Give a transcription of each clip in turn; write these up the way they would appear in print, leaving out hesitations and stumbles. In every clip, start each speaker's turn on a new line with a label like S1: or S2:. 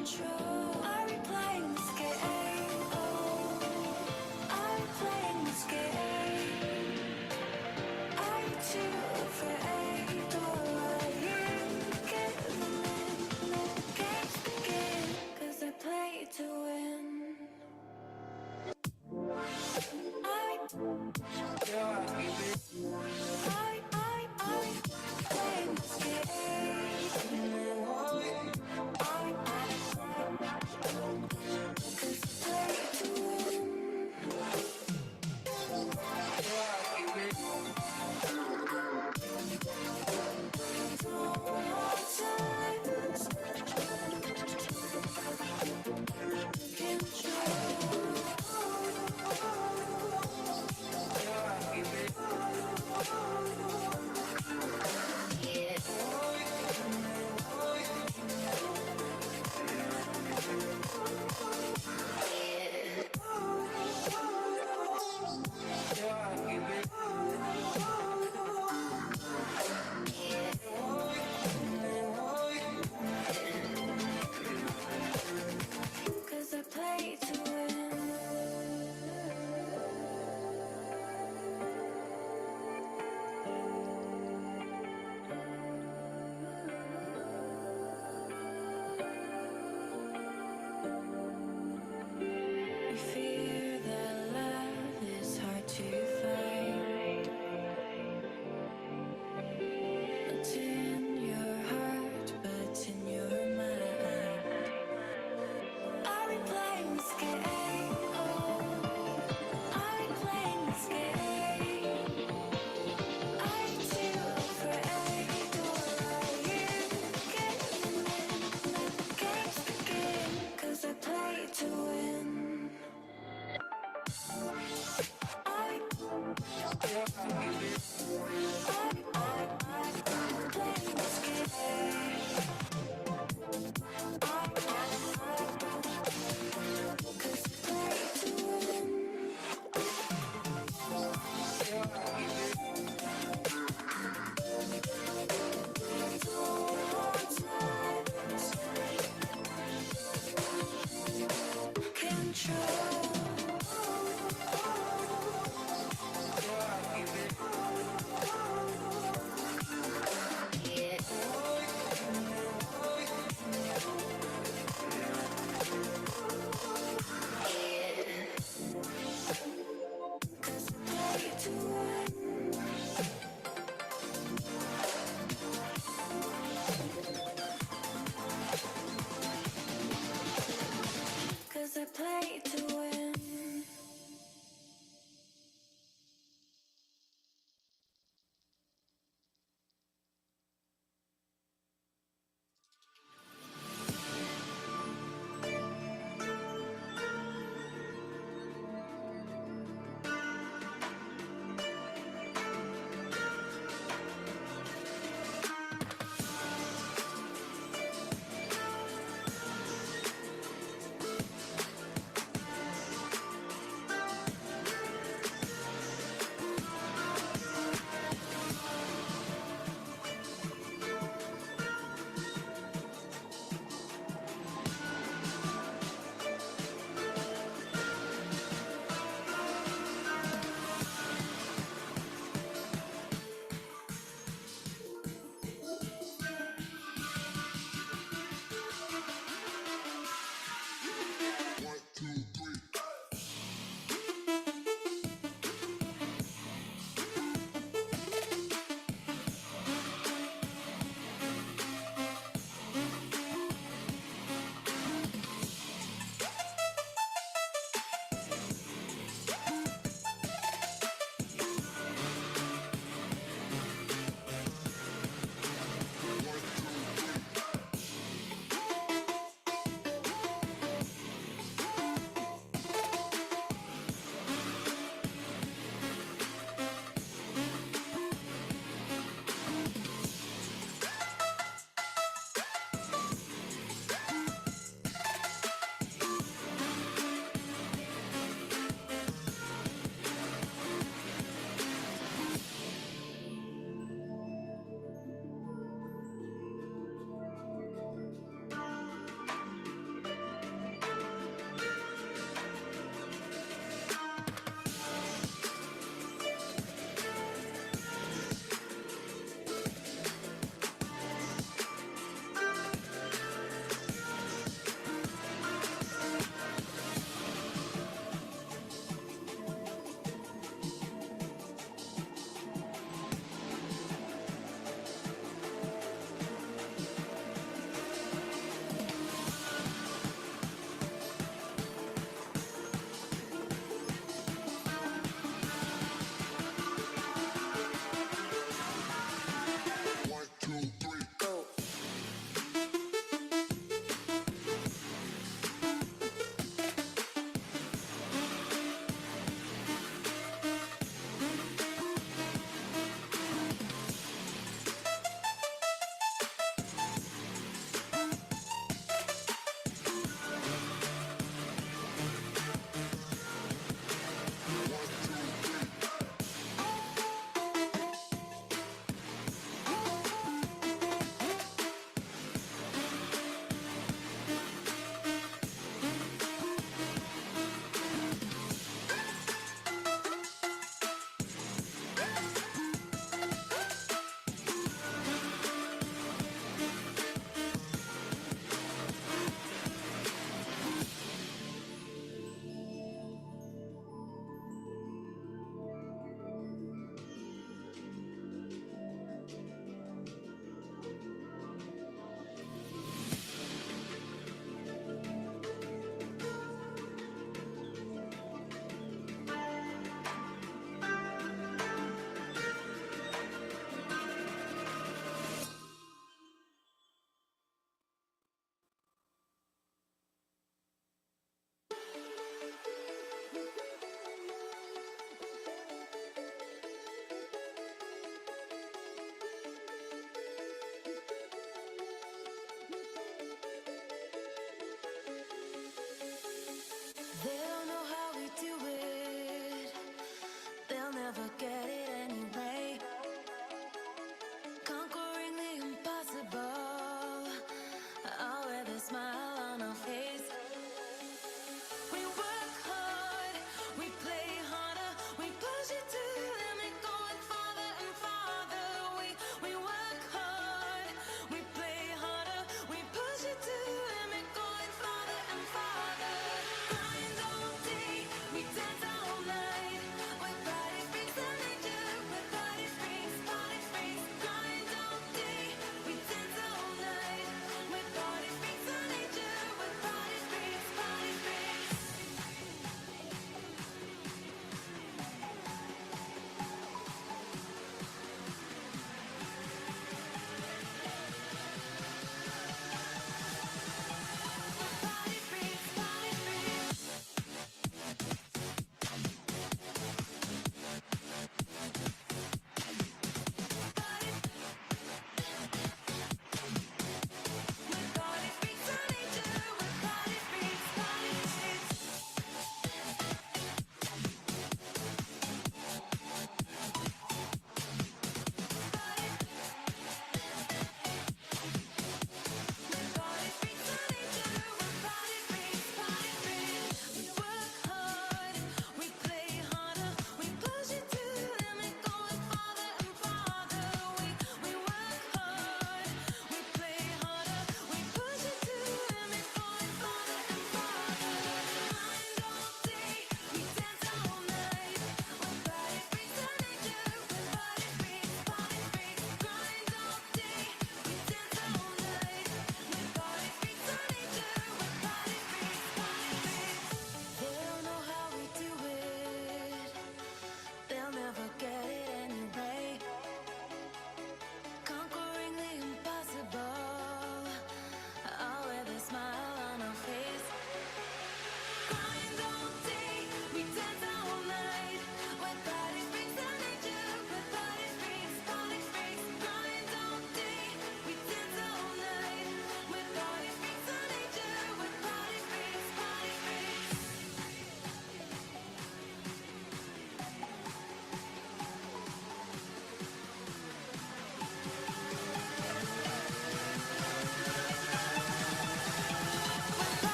S1: Control.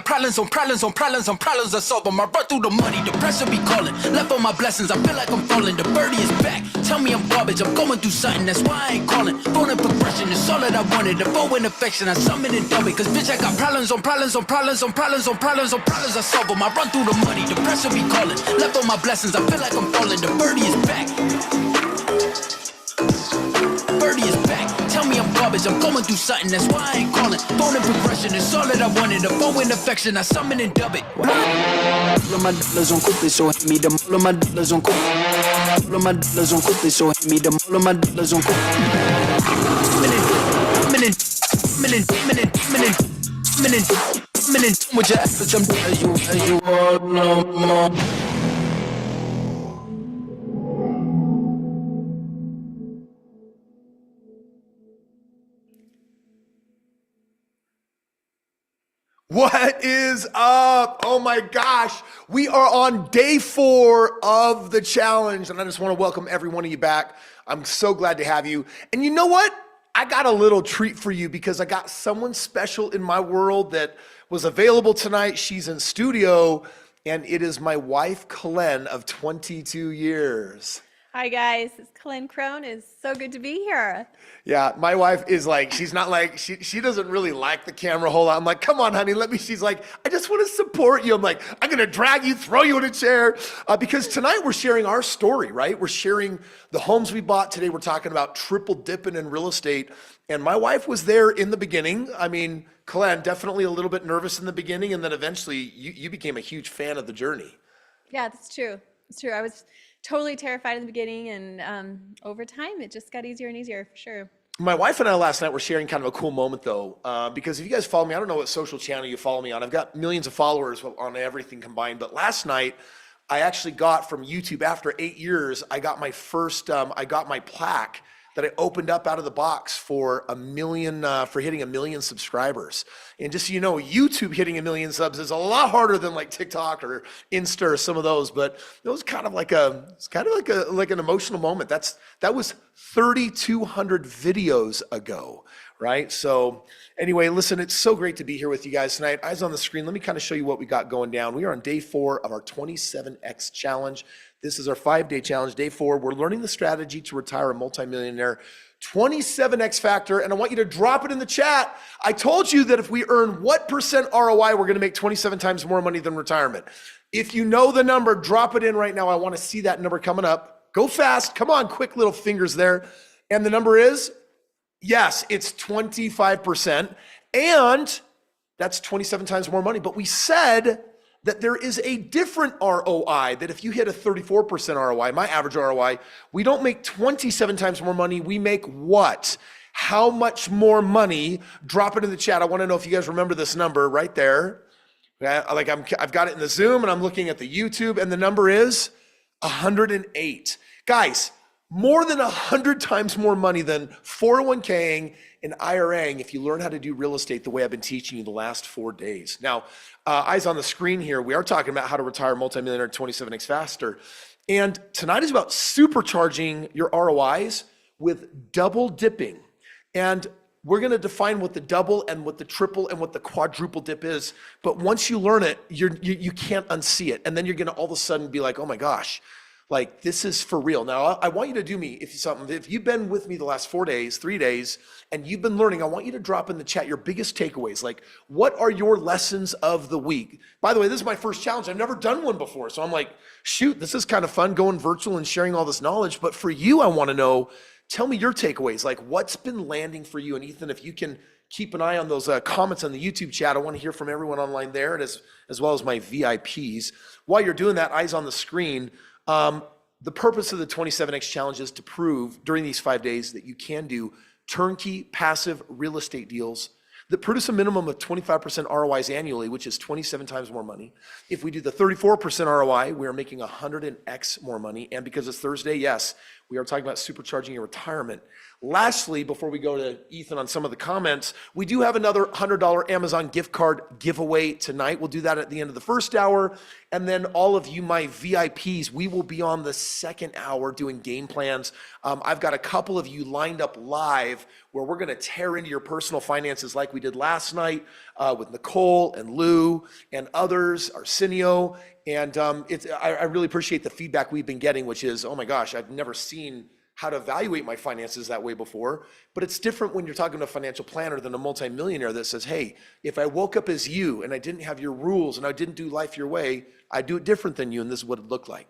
S1: problems I solve them. I run through the money, the pressure be calling. Left on my blessings, I feel like I'm falling. The birdie is back, tell me I'm garbage. I'm going through something, that's why I ain't calling. Phone and progression, it's all that I wanted. The phone and affection, I summon and dub it. Cause bitch, I got problems I solve them. I run through the money, the pressure be calling. Left on my blessings, I feel like I'm falling. The birdie is back. Birdie is back. Tell me I'm garbage, I'm going through something, that's why I ain't calling. Phone and progression, it's all that I wanted. The phone and affection, I summon and dub it. All of my dollars on côté, so hit me them. All of my dollars on côté. All of my dollars on côté, so hit me them. All of my dollars on côté. With your ass, I'm as you all no more.
S2: What is up? Oh my gosh. We are on day 4 of the challenge, and I just want to welcome every one of you back. I'm so glad to have you. And you know what? I got a little treat for you because I got someone special in my world that was available tonight. She's in studio, and it is my wife, Kris, of 22 years.
S3: Hi guys, it's Kris Krohn. It's so good to be here.
S2: Yeah, my wife is like, she's not like, she doesn't really like the camera a whole lot. I'm like, come on, honey, let me. She's like, I just want to support you. I'm like, I'm going to drag you, throw you in a chair. Because tonight we're sharing our story, right? We're sharing the homes we bought. Today we're talking about triple dipping in real estate. And my wife was there in the beginning. I mean, Kris, definitely a little bit nervous in the beginning. And then eventually you became a huge fan of the journey.
S3: Yeah, that's true. It's true. I was totally terrified in the beginning, and over time it just got easier and easier, for sure.
S2: My wife and I last night were sharing kind of a cool moment though, because if you guys follow me, I don't know what social channel you follow me on. I've got millions of followers on everything combined, but last night I actually got from YouTube, after 8 years, I got my first, I got my plaque that I opened up out of the box for for hitting 1 million subscribers. And just so you know, YouTube hitting 1 million subs is a lot harder than like TikTok or Insta or some of those, but it was kind of like an emotional moment. That was 3,200 videos ago, right? So anyway, listen, it's so great to be here with you guys tonight. Eyes on the screen, let me kind of show you what we got going down. We are on day 4 of our 27X challenge. This is our 5-day challenge, day 4. We're learning the strategy to retire a multimillionaire. 27X factor, and I want you to drop it in the chat. I told you that if we earn what percent ROI, we're gonna make 27 times more money than retirement. If you know the number, drop it in right now. I wanna see that number coming up. Go fast, come on, quick little fingers there. And the number is, yes, it's 25%, and that's 27 times more money. But we said that there is a different ROI, that if you hit a 34% ROI, my average ROI, we don't make 27 times more money, we make what? How much more money? Drop it in the chat. I wanna know if you guys remember this number right there. Like I've got it in the Zoom and I'm looking at the YouTube, and the number is 108. Guys, more than 100 times more money than 401k'ing and IRAing if you learn how to do real estate the way I've been teaching you the last 4 days. Now, eyes on the screen here, we are talking about how to retire multimillionaire 27X faster. And tonight is about supercharging your ROIs with double dipping. And we're gonna define what the double and what the triple and what the quadruple dip is. But once you learn it, you can't unsee it. And then you're gonna all of a sudden be like, oh my gosh, like this is for real. Now, I want you to do me if you've been with me the last 4 days, 3 days, and you've been learning, I want you to drop in the chat your biggest takeaways. Like, what are your lessons of the week? By the way, this is my first challenge. I've never done one before. So I'm like, shoot, this is kind of fun going virtual and sharing all this knowledge. But for you, I want to know, tell me your takeaways. Like, what's been landing for you? And Ethan, if you can keep an eye on those comments on the YouTube chat, I want to hear from everyone online there, and as well as my VIPs. While you're doing that, eyes on the screen, the purpose of the 27X challenge is to prove during these 5 days that you can do turnkey passive real estate deals that produce a minimum of 25% ROIs annually, which is 27 times more money. If we do the 34% ROI, we're making 100x more money. And because it's Thursday, yes, We are talking about supercharging your retirement. Lastly, before we go to Ethan on some of the comments, we do have another $100 Amazon gift card giveaway tonight. We'll do that at the end of the first hour. And then all of you, my VIPs, we will be on the second hour doing game plans. I've got a couple of you lined up live where we're gonna tear into your personal finances like we did last night with Nicole and Lou and others, Arsenio. And I really appreciate the feedback we've been getting, which is, oh my gosh, I've never seen how to evaluate my finances that way before. But it's different when you're talking to a financial planner than a multimillionaire that says, hey, if I woke up as you and I didn't have your rules and I didn't do life your way, I'd do it different than you, and this is what it looked like.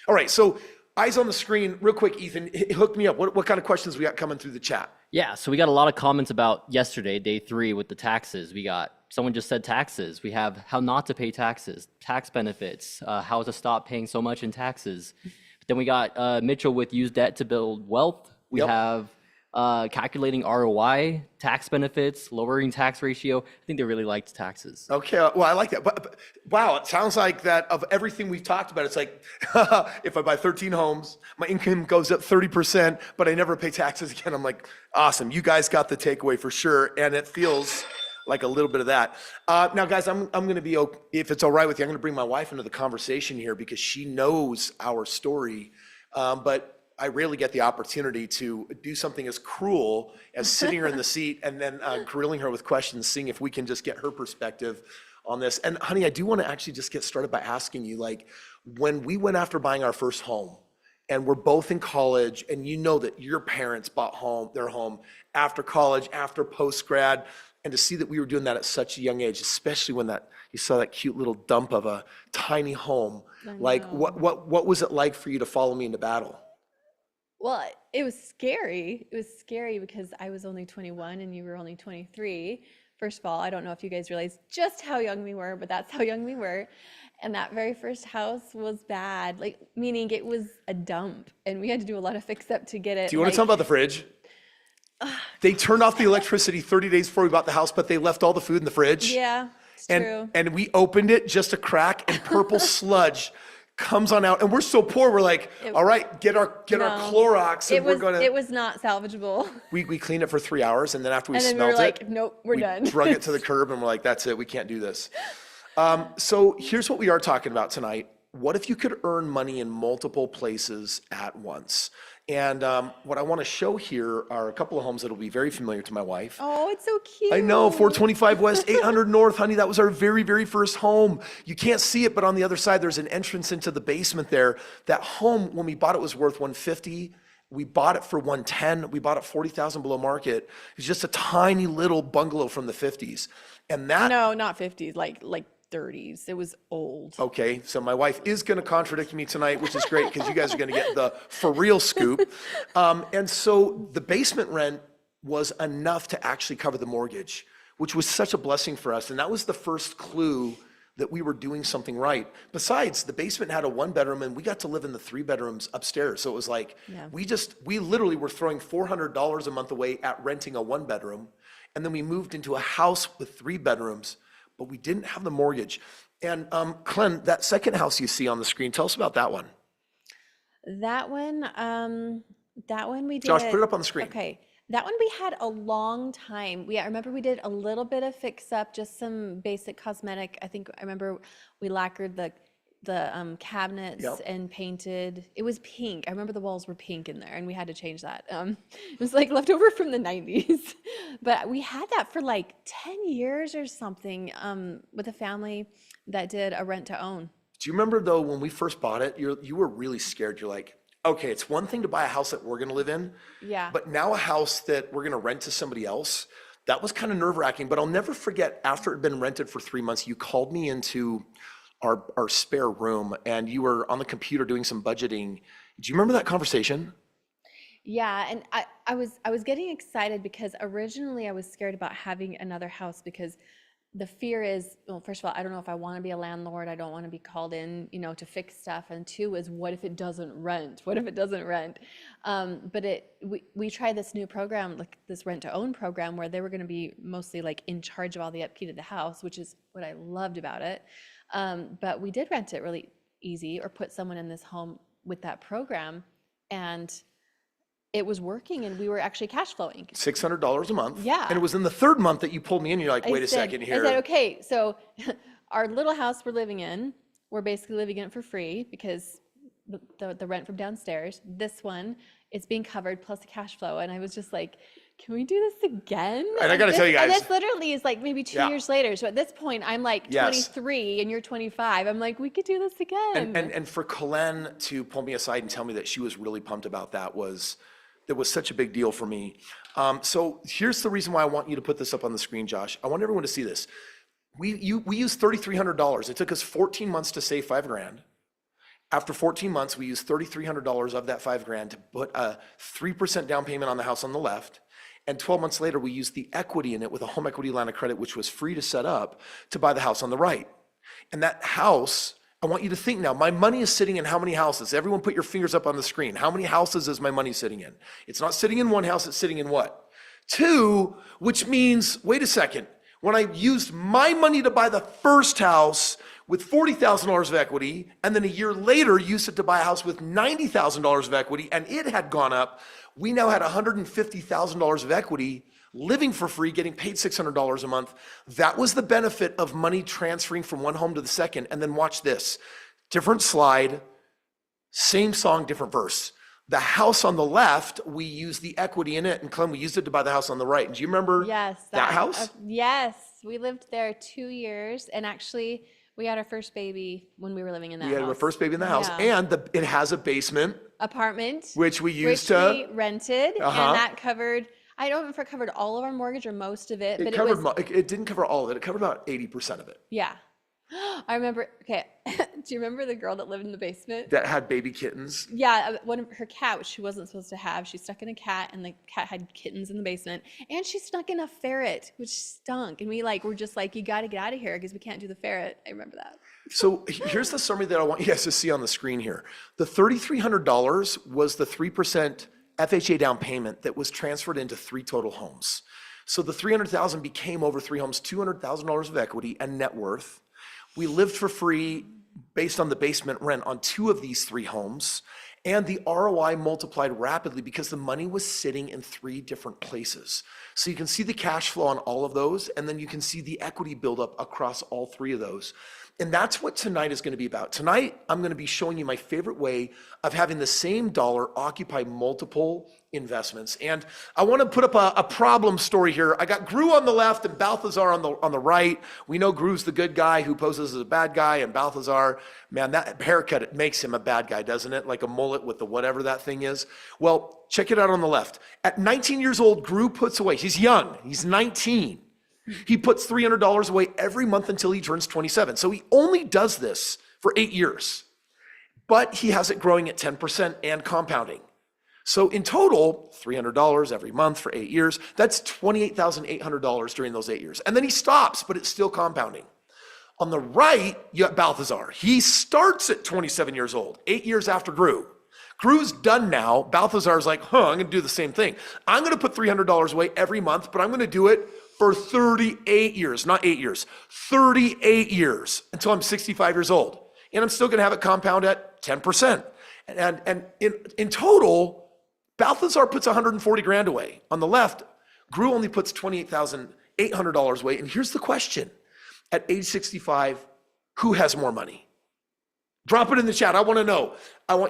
S2: All right, so eyes on the screen, real quick, Ethan, hook me up. What kind of questions we got coming through the chat?
S4: Yeah, so we got a lot of comments about yesterday, day 3, with the taxes. We got, someone just said taxes. We have how not to pay taxes, tax benefits, how to stop paying so much in taxes. But then we got Mitchell with use debt to build wealth. We have calculating ROI, tax benefits, lowering tax ratio. I think they really liked taxes.
S2: Okay, well, I like that. But wow, it sounds like that of everything we've talked about, it's like, if I buy 13 homes, my income goes up 30%, but I never pay taxes again. I'm like, awesome. You guys got the takeaway for sure. And it feels like a little bit of that. Now, guys, I'm going to be, if it's all right with you, I'm going to bring my wife into the conversation here because she knows our story. But I rarely get the opportunity to do something as cruel as sitting her in the seat and then grilling her with questions, seeing if we can just get her perspective on this. And honey, I do want to actually just get started by asking you, like, when we went after buying our first home and we're both in college and you know that your parents bought their home after college, after post-grad, and to see that we were doing that at such a young age, especially when you saw that cute little dump of a tiny home, like what was it like for you to follow me into battle?
S3: Well, it was scary. It was scary because I was only 21 and you were only 23. First of all, I don't know if you guys realize just how young we were, but that's how young we were. And that very first house was bad, like meaning it was a dump and we had to do a lot of fix up to get it.
S2: Do you want to talk about the fridge? They turned off the electricity 30 days before we bought the house, but they left all the food in the fridge.
S3: Yeah, it's true.
S2: And we opened it, just a crack, and purple sludge comes on out. And we're so poor, we're like, all right, get our Clorox, and we're gonna.
S3: It was not salvageable.
S2: We cleaned it for 3 hours, and then after we smelled
S3: we were like,
S2: it,
S3: nope, we're done.
S2: We drug it to the curb, and we're like, that's it, we can't do this. So here's what we are talking about tonight. What if you could earn money in multiple places at once? And what I want to show here are a couple of homes that will be very familiar to my wife.
S3: Oh, it's so cute.
S2: I know, 425 West, 800 North, honey, that was our very, very first home. You can't see it, but on the other side, there's an entrance into the basement there. That home, when we bought it, was worth 150. We bought it for 110. We bought it 40,000 below market. It's just a tiny little bungalow from the 50s. And that—
S3: No, not 50s, like 30s. It was old.
S2: Okay, so my wife is going to contradict me tonight, which is great because you guys are going to get the for real scoop. And so the basement rent was enough to actually cover the mortgage, which was such a blessing for us. And that was the first clue that we were doing something right. Besides, the basement had a 1-bedroom and we got to live in the 3 bedrooms upstairs. So it was like, we literally were throwing $400 a month away at renting a 1-bedroom. And then we moved into a house with 3 bedrooms, but we didn't have the mortgage. And Glenn, that second house you see on the screen, tell us about that one.
S3: That one we did.
S2: Josh, put it up on the screen.
S3: Okay. That one we had a long time. I remember we did a little bit of fix up, just some basic cosmetic. I remember we lacquered the cabinets and painted. It was pink. I remember the walls were pink in there and we had to change that. It was like left over from the 90s. But we had that for like 10 years or something with a family that did a rent to own.
S2: Do you remember though, when we first bought it, you were really scared. You're like, okay, it's one thing to buy a house that we're gonna live in.
S3: Yeah.
S2: But now a house that we're gonna rent to somebody else, that was kind of nerve wracking. But I'll never forget, after it had been rented for 3 months, you called me into our spare room and you were on the computer doing some budgeting. Do you remember that conversation?
S3: Yeah, and I was getting excited because originally I was scared about having another house because the fear is, well, first of all, I don't know if I want to be a landlord. I don't want to be called in, to fix stuff. And 2 is, what if it doesn't rent? What if it doesn't rent? But we tried this new program, like this rent to own program, where they were going to be mostly like in charge of all the upkeep of the house, which is what I loved about it. But we did rent it really easy, or put someone in this home with that program. And it was working and we were actually cash flowing.
S2: $600 a month.
S3: Yeah.
S2: And it was in the third month that you pulled me in. You're like, wait a second here.
S3: I said, okay, so our little house we're living in, we're basically living in it for free because the rent from downstairs. This one, it's being covered plus the cash flow. And I was just like, can we do this again?
S2: And I got to tell you guys.
S3: And this literally is like maybe 2 years later. So at this point, I'm like
S2: Yes.
S3: 23 and you're 25. I'm like, we could do this again.
S2: And for Colleen to pull me aside and tell me that she was really pumped about that was such a big deal for me. So here's the reason why I want you to put this up on the screen, Josh. I want everyone to see this. We used $3,300. It took us 14 months to save $5,000. After 14 months, we used $3,300 of that $5,000 to put a 3% down payment on the house on the left. And 12 months later, we used the equity in it with a home equity line of credit, which was free to set up, to buy the house on the right. And that house, I want you to think now, my money is sitting in how many houses? Everyone put your fingers up on the screen. How many houses is my money sitting in? It's not sitting in one house, it's sitting in what? 2, which means, wait a second, when I used my money to buy the first house with $40,000 of equity, and then a year later used it to buy a house with $90,000 of equity, and it had gone up, we now had $150,000 of equity, living for free, getting paid $600 a month. That was the benefit of money transferring from one home to the second. And then watch this. Different slide, same song, different verse. The house on the left, we used the equity in it, and Clem, we used it to buy the house on the right. And do you remember that house?
S3: Yes, we lived there 2 years, and actually, we had our first baby when we were living in that house.
S2: We had our first baby in the house,
S3: Yeah.
S2: and it has a basement.
S3: Apartment.
S2: Which we used
S3: we rented,
S2: Uh-huh.
S3: and that covered, I don't know if it covered all of our mortgage or most of it, but it was,
S2: It didn't cover all of it. It covered about 80% of it.
S3: yeah. I remember, okay, do you remember the girl that lived in the basement?
S2: That had baby kittens.
S3: Yeah, one of her cat, which she wasn't supposed to have, she stuck in a cat, and the cat had kittens in the basement, and she snuck in a ferret, which stunk, and we were just like, you gotta get out of here, because we can't do the ferret. I remember that.
S2: So here's the summary that I want you guys to see on the screen here. The $3,300 was the 3% FHA down payment that was transferred into 3 total homes. So the $300,000 became over 3 homes, $200,000 of equity and net worth. We lived for free based on the basement rent on 2 of these 3 homes. And the ROI multiplied rapidly because the money was sitting in 3 different places. So you can see the cash flow on all of those, and then you can see the equity buildup across all 3 of those. And that's what tonight is going to be about. Tonight, I'm going to be showing you my favorite way of having the same dollar occupy multiple investments. And I want to put up a problem story here. I got Gru on the left and Balthazar on the right. We know Gru's the good guy who poses as a bad guy, and Balthazar, man, that haircut, it makes him a bad guy, doesn't it? Like a mullet with the whatever that thing is. Well, check it out on the left. At 19 years old, Gru puts away, he's young, he's 19. He puts $300 away every month until he turns 27. So he only does this for 8 years, but he has it growing at 10% and compounding. So in total, $300 every month for 8 years, that's $28,800 during those 8 years. And then he stops, but it's still compounding. On the right, you got Balthazar. He starts at 27 years old, 8 years after Gru. Gru's done now. Balthazar's like, I'm gonna do the same thing. I'm gonna put $300 away every month, but I'm gonna do it for 38 years, not 8 years, 38 years until I'm 65 years old. And I'm still gonna have it compound at 10%. And in total, Balthazar puts 140 grand away. On the left, Gru only puts $28,800 away. And here's the question. At age 65, who has more money? Drop it in the chat. I wanna know.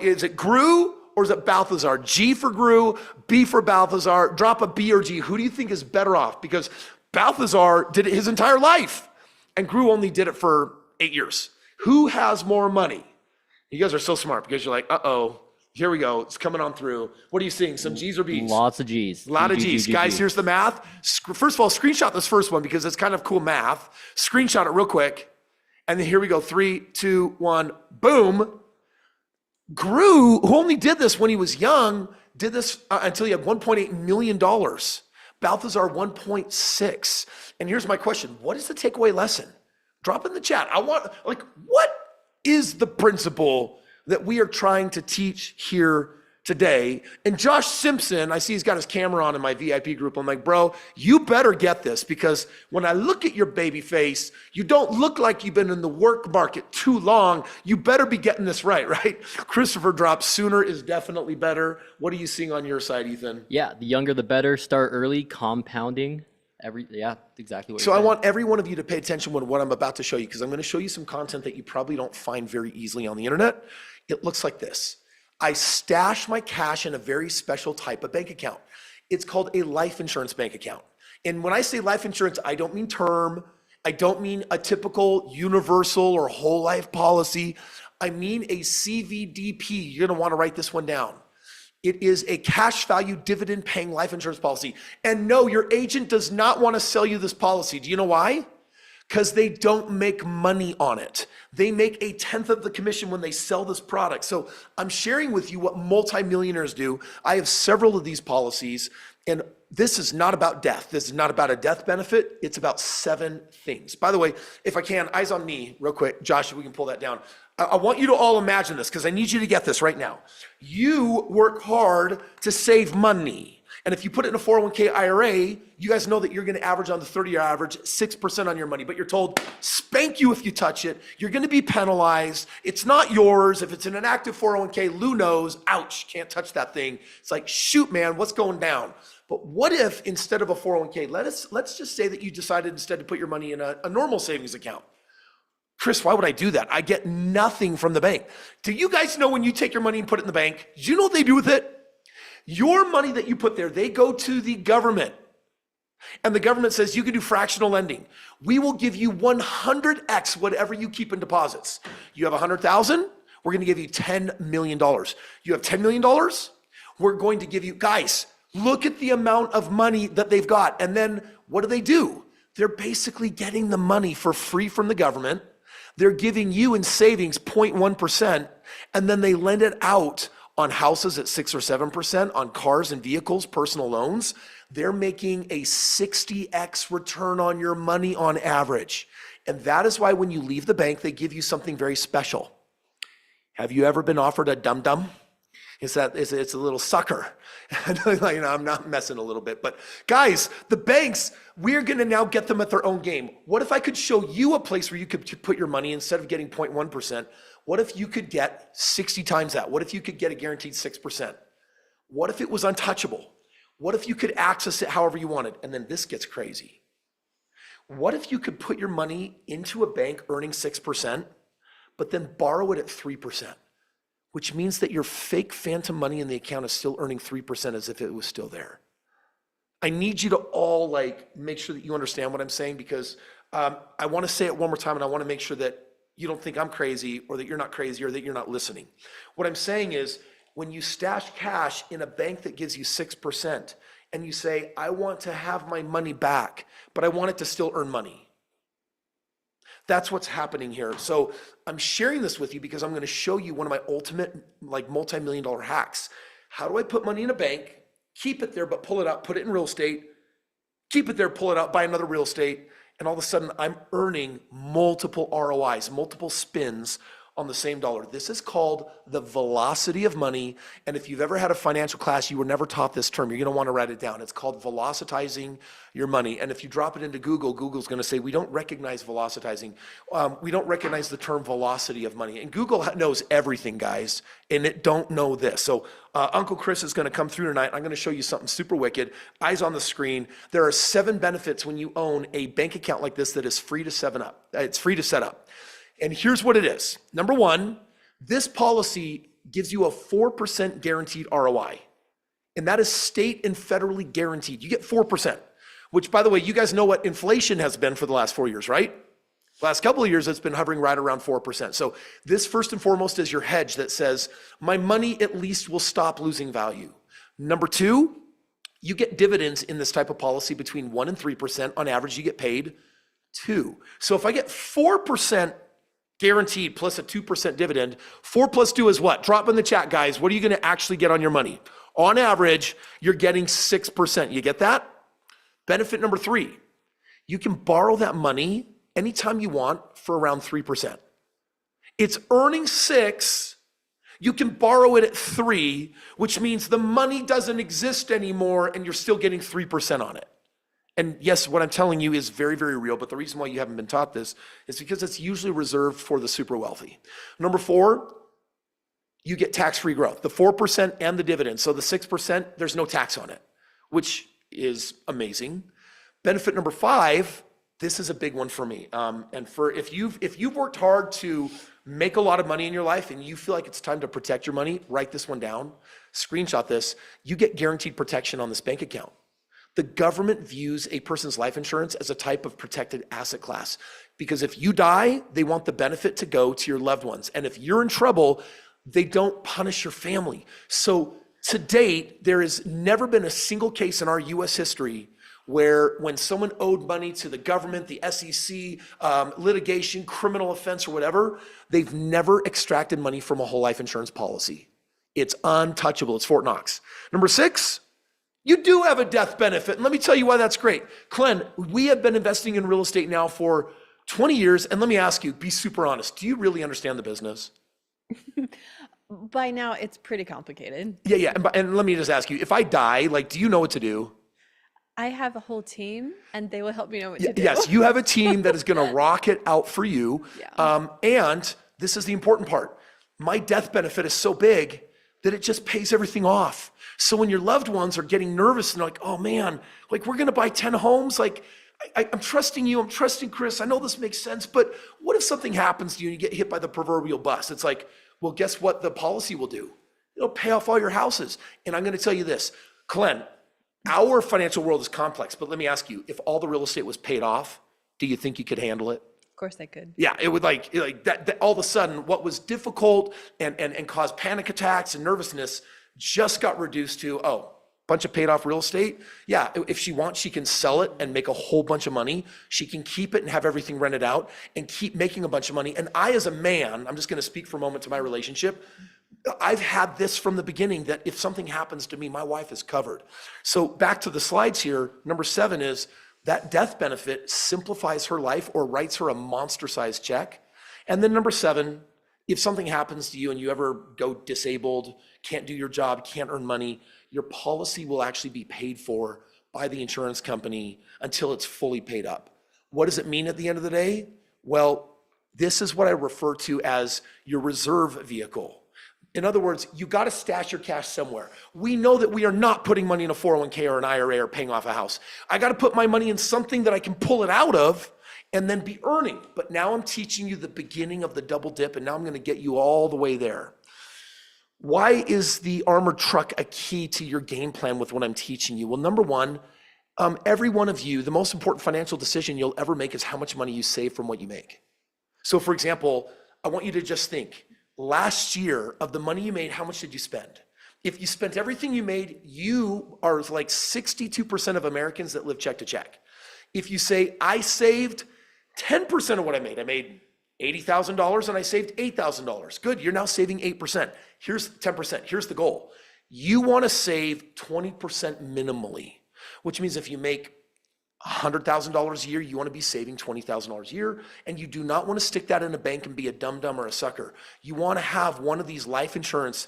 S2: Is it Gru or is it Balthazar? G for Gru, B for Balthazar. Drop a B or G. Who do you think is better off? Because Balthazar did it his entire life, and Gru only did it for 8 years. Who has more money? You guys are so smart because you're like, uh-oh, here we go. It's coming on through. What are you seeing? Some G's or B's?
S4: Lots of G's.
S2: A lot of G's. Guys, here's the math. First of all, screenshot this first one because it's kind of cool math. Screenshot it real quick. And then here we go. 3, 2, 1, boom. Gru, who only did this when he was young, did this until he had $1.8 million. Balthazar, 1.6. And here's my question. What is the takeaway lesson? Drop in the chat. What is the principle that we are trying to teach here today. And Josh Simpson, I see he's got his camera on in my VIP group. I'm like, bro, you better get this, because when I look at your baby face, you don't look like you've been in the work market too long. You better be getting this right? Christopher drops sooner is definitely better. What are you seeing on your side, Ethan?
S4: Yeah, the younger the better. Start early, compounding. Exactly what
S2: So
S4: you're
S2: I
S4: saying.
S2: want every one of you to pay attention to what I'm about to show you, because I'm going to show you some content that you probably don't find very easily on the internet. It looks like this. I stash my cash in a very special type of bank account. It's called a life insurance bank account. And when I say life insurance, I don't mean term. I don't mean a typical universal or whole life policy. I mean a CVDP. You're going to want to write this one down. It is a cash value dividend paying life insurance policy. And no, your agent does not want to sell you this policy. Do you know why? Because they don't make money on it. They make 1/10 of the commission when they sell this product. So I'm sharing with you what multimillionaires do. I have several of these policies, and this is not about death. This is not about a death benefit. It's about 7 things. By the way, if I can, eyes on me real quick. Josh, if we can pull that down. I want you to all imagine this, because I need you to get this right now. You work hard to save money. And if you put it in a 401k IRA, you guys know that you're going to average on the 30-year average 6% on your money, but you're told, spank you if you touch it. You're going to be penalized. It's not yours. If it's in an active 401k, Lou knows, ouch, can't touch that thing. It's like, shoot, man, what's going down? But what if instead of a 401k, let's just say that you decided instead to put your money in a normal savings account. Kris, why would I do that? I get nothing from the bank. Do you guys know when you take your money and put it in the bank, do you know what they do with it? Your money that you put there, they go to the government. And the government says you can do fractional lending. We will give you 100x whatever you keep in deposits. You have 100,000, we're going to give you $10 million. You have $10 million, we're going to give you, guys, look at the amount of money that they've got. And then what do? They're basically getting the money for free from the government. They're giving you in savings 0.1%, and then they lend it out on houses at 6 or 7%, on cars and vehicles, personal loans. They're making a 60x return on your money on average. And that is why when you leave the bank, they give you something very special. Have you ever been offered a dum-dum? It's a little sucker. I'm not messing a little bit, but guys, the banks, we're going to now get them at their own game. What if I could show you a place where you could put your money instead of getting 0.1%? What if you could get 60 times that? What if you could get a guaranteed 6%? What if it was untouchable? What if you could access it however you wanted? And then this gets crazy. What if you could put your money into a bank earning 6%, but then borrow it at 3%? Which means that your fake phantom money in the account is still earning 3% as if it was still there. I need you to all make sure that you understand what I'm saying, because I want to say it one more time, and I want to make sure that you don't think I'm crazy, or that you're not crazy, or that you're not listening. What I'm saying is, when you stash cash in a bank that gives you 6%, and you say, I want to have my money back, but I want it to still earn money. That's what's happening here. So I'm sharing this with you because I'm going to show you one of my ultimate multi-million-dollar hacks. How do I put money in a bank, keep it there, but pull it out, put it in real estate, keep it there, pull it out, buy another real estate, and all of a sudden I'm earning multiple ROIs, multiple spins on the same dollar. This is called the velocity of money. And if you've ever had a financial class, you were never taught this term. You're going to want to write it down. It's called velocitizing your money. And if you drop it into Google, Google's going to say, we don't recognize velocitizing. We don't recognize the term velocity of money. And Google knows everything, guys, and it don't know this. So Uncle Kris is going to come through tonight. I'm going to show you something super wicked. Eyes on the screen. There are 7 benefits when you own a bank account like this that is free to set up. It's free to set up. And here's what it is. Number 1, this policy gives you a 4% guaranteed ROI. And that is state and federally guaranteed. You get 4%, which, by the way, you guys know what inflation has been for the last 4 years, right? Last couple of years, it's been hovering right around 4%. So this, first and foremost, is your hedge that says, my money at least will stop losing value. Number 2, you get dividends in this type of policy between 1 and 3%. On average, you get paid 2. So if I get 4% guaranteed plus a 2% dividend, 4 plus 2 is what? Drop in the chat, guys. What are you going to actually get on your money? On average, you're getting 6%. You get that? Benefit number 3, you can borrow that money anytime you want for around 3%. It's earning 6. You can borrow it at 3, which means the money doesn't exist anymore and you're still getting 3% on it. And yes, what I'm telling you is very, very real, but the reason why you haven't been taught this is because it's usually reserved for the super wealthy. Number 4, you get tax-free growth, the 4% and the dividend. So the 6%, there's no tax on it, which is amazing. Benefit number 5, this is a big one for me. And for if you've worked hard to make a lot of money in your life and you feel like it's time to protect your money, write this one down, screenshot this. You get guaranteed protection on this bank account. The government views a person's life insurance as a type of protected asset class because if you die, they want the benefit to go to your loved ones. And if you're in trouble, they don't punish your family. So to date, there has never been a single case in our US history where when someone owed money to the government, the SEC, litigation, criminal offense or whatever, they've never extracted money from a whole life insurance policy. It's untouchable, it's Fort Knox. Number 6, you do have a death benefit. And let me tell you why that's great. Glenn, we have been investing in real estate now for 20 years. And let me ask you, be super honest. Do you really understand the business?
S3: By now, it's pretty complicated.
S2: Yeah. And let me just ask you, if I die, like, do you know what to do?
S3: I have a whole team and they will help me know what to do.
S2: Yes, you have a team that is going to rock it out for you.
S3: Yeah.
S2: And this is the important part. My death benefit is so big that it just pays everything off. So when your loved ones are getting nervous and like, oh man, like we're going to buy 10 homes. Like I'm trusting you. I'm trusting Kris. I know this makes sense, but what if something happens to you and you get hit by the proverbial bus? It's like, well, guess what the policy will do? It'll pay off all your houses. And I'm going to tell you this, Glenn, our financial world is complex, but let me ask you, if all the real estate was paid off, do you think you could handle it?
S3: Of course I could.
S2: Yeah, it would like that all of a sudden what was difficult and caused panic attacks and nervousness just got reduced to, bunch of paid off real estate. Yeah, if she wants, she can sell it and make a whole bunch of money. She can keep it and have everything rented out and keep making a bunch of money. And I, as a man, I'm just going to speak for a moment to my relationship. I've had this from the beginning that if something happens to me, my wife is covered. So back to the slides here, number 7 is that death benefit simplifies her life or writes her a monster-sized check. And then number 7, if something happens to you and you ever go disabled, can't do your job, can't earn money, your policy will actually be paid for by the insurance company until it's fully paid up. What does it mean at the end of the day? Well, this is what I refer to as your reserve vehicle. In other words, you got to stash your cash somewhere. We know that we are not putting money in a 401k or an IRA or paying off a house. I got to put my money in something that I can pull it out of and then be earning. But now I'm teaching you the beginning of the double dip, and now I'm going to get you all the way there. Why is the armored truck a key to your game plan with what I'm teaching you? Well, number 1, every one of you, the most important financial decision you'll ever make is how much money you save from what you make. So for example, I want you to just think, last year of the money you made, how much did you spend? If you spent everything you made, you are like 62% of Americans that live check to check. If you say, I saved 10% of what I made $80,000 and I saved $8,000. Good, you're now saving 8%. Here's 10%, here's the goal. You wanna save 20% minimally, which means if you make $100,000 a year, you want to be saving $20,000 a year, and you do not want to stick that in a bank and be a dum-dum or a sucker. You want to have one of these life insurance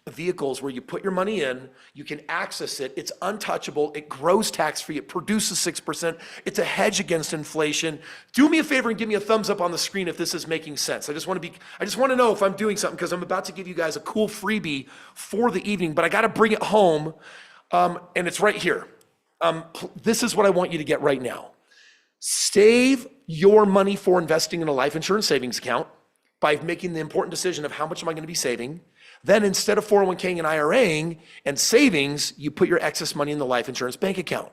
S2: vehicles where you put your money in, you can access it, it's untouchable, it grows tax-free, it produces 6%, it's a hedge against inflation. Do me a favor and give me a thumbs up on the screen if this is making sense. I just want to know if I'm doing something because I'm about to give you guys a cool freebie for the evening, but I got to bring it home, and it's right here. This is what I want you to get right now. Save your money for investing in a life insurance savings account by making the important decision of how much am I going to be saving. Then instead of 401k and IRAing and savings, you put your excess money in the life insurance bank account.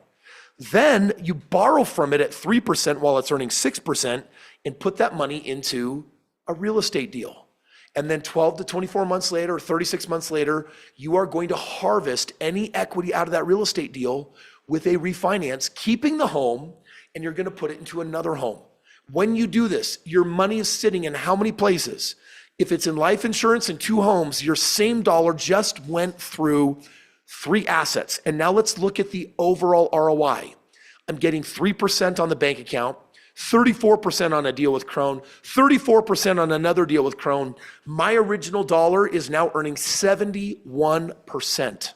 S2: Then you borrow from it at 3% while it's earning 6% and put that money into a real estate deal. And then 12 to 24 months later, or 36 months later, you are going to harvest any equity out of that real estate deal with a refinance, keeping the home, and you're gonna put it into another home. When you do this, your money is sitting in how many places? If it's in life insurance and 2 homes, your same dollar just went through 3 assets. And now let's look at the overall ROI. I'm getting 3% on the bank account, 34% on a deal with Krohn, 34% on another deal with Krohn. My original dollar is now earning 71%.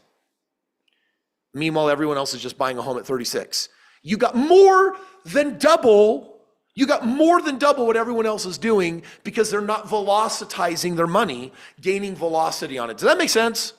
S2: Meanwhile, everyone else is just buying a home at 36. You got more than double. You got more than double what everyone else is doing because they're not velocitizing their money, gaining velocity on it. Does that make sense?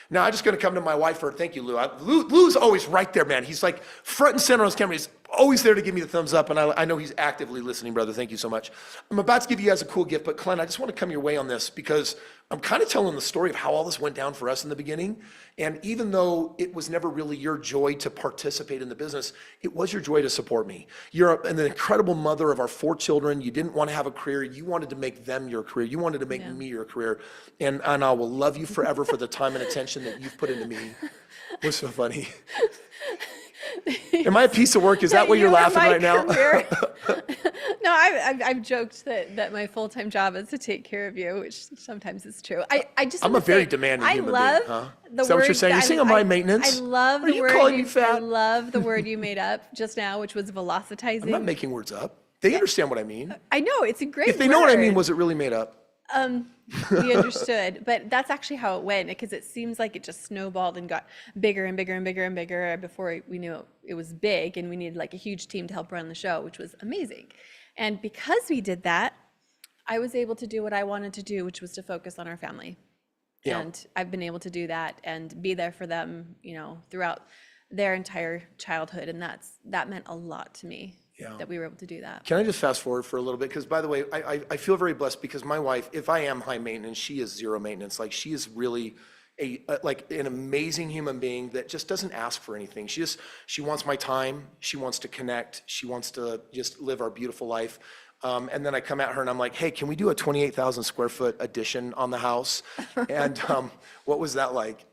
S2: Now, I'm just going to come to my wife for thank you, Lou. Lou's always right there, man. He's like front and center on his camera. He's always there to give me the thumbs up, and I know he's actively listening, brother. Thank you so much. I'm about to give you guys a cool gift, but Clint, I just want to come your way on this because I'm kind of telling the story of how all this went down for us in the beginning. And even though it was never really your joy to participate in the business, it was your joy to support me. You're an incredible mother of our 4 children. You didn't want to have a career. You wanted to make them your career. You wanted to make me your career. And I will love you forever for the time and attention that you've put into me. What's so funny? Am I a piece of work? Is that why you're laughing right now?
S3: No, I've joked that my full-time job is to take care of you, which sometimes is true. I'm a very demanding human being, huh?
S2: Is that what you're saying? You're saying I'm high maintenance?
S3: I love the word.
S2: Calling me fat?
S3: I love the word you made up just now, which was velocitizing.
S2: I'm not making words up. They understand what I mean.
S3: I know, it's a great word.
S2: If they know what I mean, was it really made up?
S3: We understood, but that's actually how it went because it seems like it just snowballed and got bigger and bigger and bigger and bigger before we knew it was big, and we needed like a huge team to help run the show, which was amazing. And because we did that, I was able to do what I wanted to do, which was to focus on our family. Yeah. And I've been able to do that and be there for them, throughout their entire childhood, and that meant a lot to me. Yeah. That we were able to do that.
S2: Can I just fast forward for a little bit? Because by the way, I feel very blessed because my wife, if I am high maintenance, she is zero maintenance. Like she is really like an amazing human being that just doesn't ask for anything. She wants my time. She wants to connect. She wants to just live our beautiful life. And then I come at her and I'm like, hey, can we do a 28,000 square foot addition on the house? And what was that like?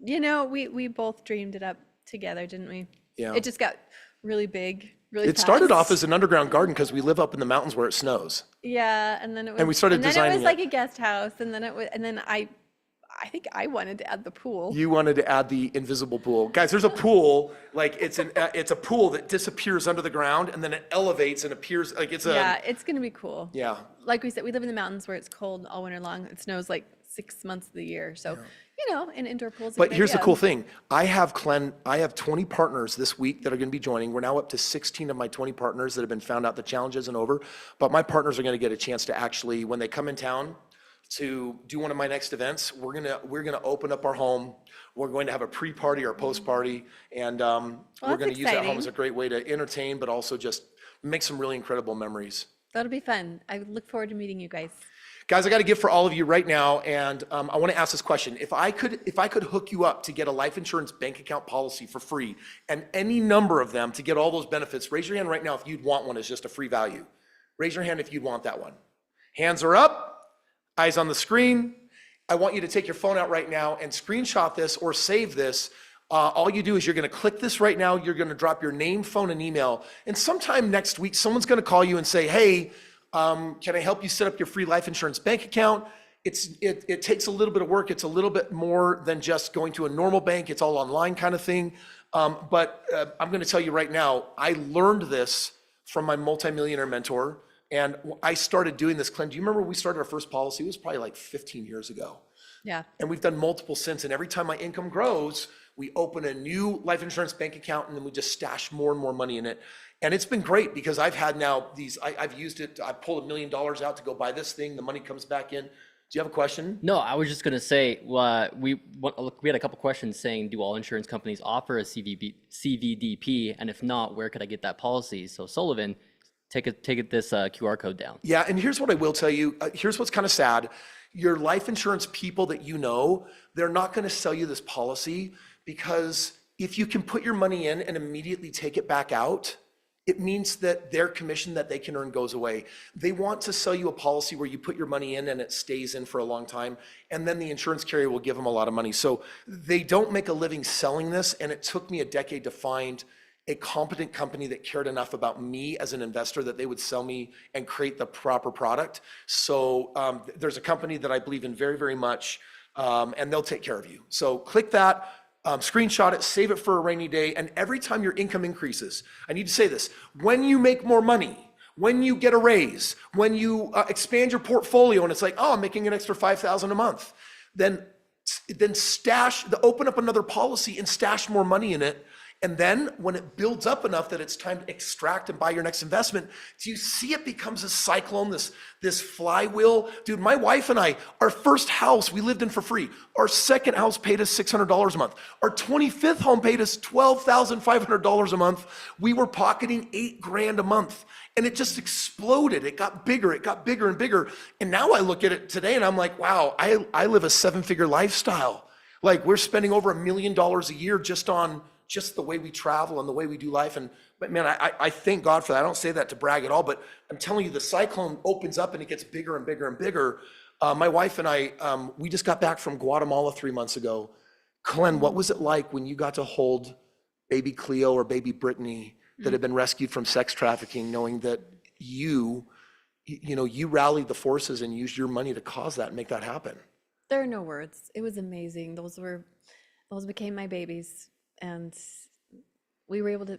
S3: We both dreamed it up together, didn't we? Yeah. It just got really big. Really
S2: it started off as an underground garden because we live up in the mountains where it snows.
S3: Yeah, and then it was.
S2: And we started designing it.
S3: It was like a guest house, and then I think I wanted to add the pool.
S2: You wanted to add the invisible pool, guys. There's a pool, like it's a pool that disappears under the ground, and then it elevates and appears like it's a.
S3: Yeah, it's gonna be cool.
S2: Yeah.
S3: Like we said, we live in the mountains where it's cold all winter long. It snows like 6 months of the year, so. Yeah. An indoor pool.
S2: But here's the cool thing. I have 20 partners this week that are going to be joining. We're now up to 16 of my 20 partners that have been found out the challenge isn't over. But my partners are going to get a chance to actually, when they come in town to do one of my next events, we're gonna open up our home. We're going to have a pre-party or post-party, and we're going to use that home as a great way to entertain, but also just make some really incredible memories.
S3: That'll be fun. I look forward to meeting you guys.
S2: Guys, I got a gift for all of you right now, and I want to ask this question. If I could hook you up to get a life insurance bank account policy for free, and any number of them to get all those benefits, raise your hand right now if you'd want one as just a free value. Raise your hand if you'd want that one. Hands are up, eyes on the screen. I want you to take your phone out right now and screenshot this or save this. All you do is you're going to click this right now. You're going to drop your name, phone, and email. And sometime next week, someone's going to call you and say, hey, can I help you set up your free life insurance bank account? It takes a little bit of work. It's a little bit more than just going to a normal bank. It's all online kind of thing. But I'm going to tell you right now, I learned this from my multimillionaire mentor. And I started doing this, Clint. Do you remember when we started our first policy? It was probably like 15 years ago.
S3: Yeah.
S2: And we've done multiple since. And every time my income grows, we open a new life insurance bank account and then we just stash more and more money in it. And it's been great because I've had now I've used it. I pulled $1 million out to go buy this thing. The money comes back in. Do you have a question?
S4: No, I was just going to say, we had a couple questions saying, do all insurance companies offer a CVDP? And if not, where could I get that policy? So Sullivan, take this QR code down.
S2: Yeah, and here's what I will tell you. Here's what's kind of sad. Your life insurance people that you know, they're not going to sell you this policy because if you can put your money in and immediately take it back out, it means that their commission that they can earn goes away. They want to sell you a policy where you put your money in and it stays in for a long time, and then the insurance carrier will give them a lot of money. So they don't make a living selling this, and it took me a decade to find a competent company that cared enough about me as an investor that they would sell me and create the proper product. So there's a company that I believe in very, very much, and they'll take care of you. So click that. screenshot it, save it for a rainy day, and every time your income increases, I need to say this, when you make more money, when you get a raise, when you expand your portfolio and it's like, oh, I'm making an extra $5,000 a month, then open up another policy and stash more money in it. And then when it builds up enough that it's time to extract and buy your next investment, do you see it becomes a cyclone, this flywheel? Dude, my wife and I, our first house we lived in for free. Our second house paid us $600 a month. Our 25th home paid us $12,500 a month. We were pocketing $8,000 a month. And it just exploded. It got bigger and bigger. And now I look at it today and I'm like, wow, I live a 7-figure lifestyle. Like we're spending over $1 million a year just on the way we travel and the way we do life. But man, I thank God for that. I don't say that to brag at all, but I'm telling you, the cyclone opens up and it gets bigger and bigger and bigger. My wife and I, we just got back from Guatemala 3 months ago. Glenn, what was it like when you got to hold baby Cleo or baby Brittany that had been rescued from sex trafficking, knowing that you rallied the forces and used your money to cause that and make that happen?
S3: There are no words. It was amazing. Those became my babies. And we were able to,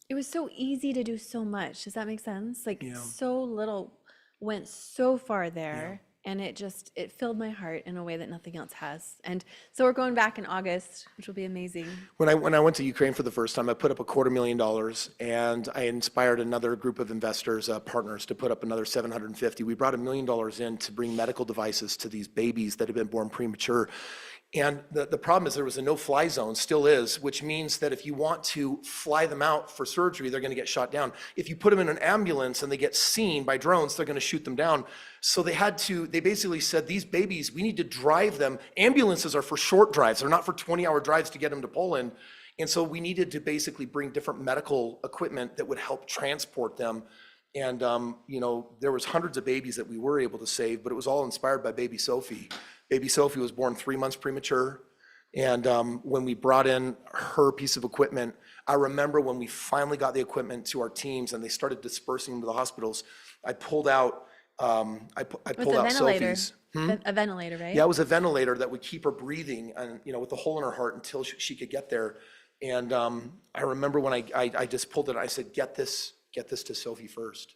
S3: it was so easy to do so much. Does that make sense? Like so little went so far there, and it filled my heart in a way that nothing else has. And so we're going back in August, which will be amazing. When
S2: I went to Ukraine for the first time, I put up $250,000, and I inspired another group of investors, partners, to put up another $750,000. We brought $1 million in to bring medical devices to these babies that have been born premature. And the problem is there was a no-fly zone, still is, which means that if you want to fly them out for surgery, they're going to get shot down. If you put them in an ambulance and they get seen by drones, they're going to shoot them down. So they basically said, these babies, we need to drive them. Ambulances are for short drives. They're not for 20-hour drives to get them to Poland. And so we needed to basically bring different medical equipment that would help transport them. And, there was hundreds of babies that we were able to save, but it was all inspired by baby Sophie. Baby Sophie was born 3 months premature. And when we brought in her piece of equipment, I remember when we finally got the equipment to our teams and they started dispersing them to the hospitals, I pulled out Sophie's.
S3: A ventilator, right?
S2: Yeah, it was a ventilator that would keep her breathing and, with a hole in her heart until she could get there. And I remember when I just pulled it, I said, get this to Sophie first.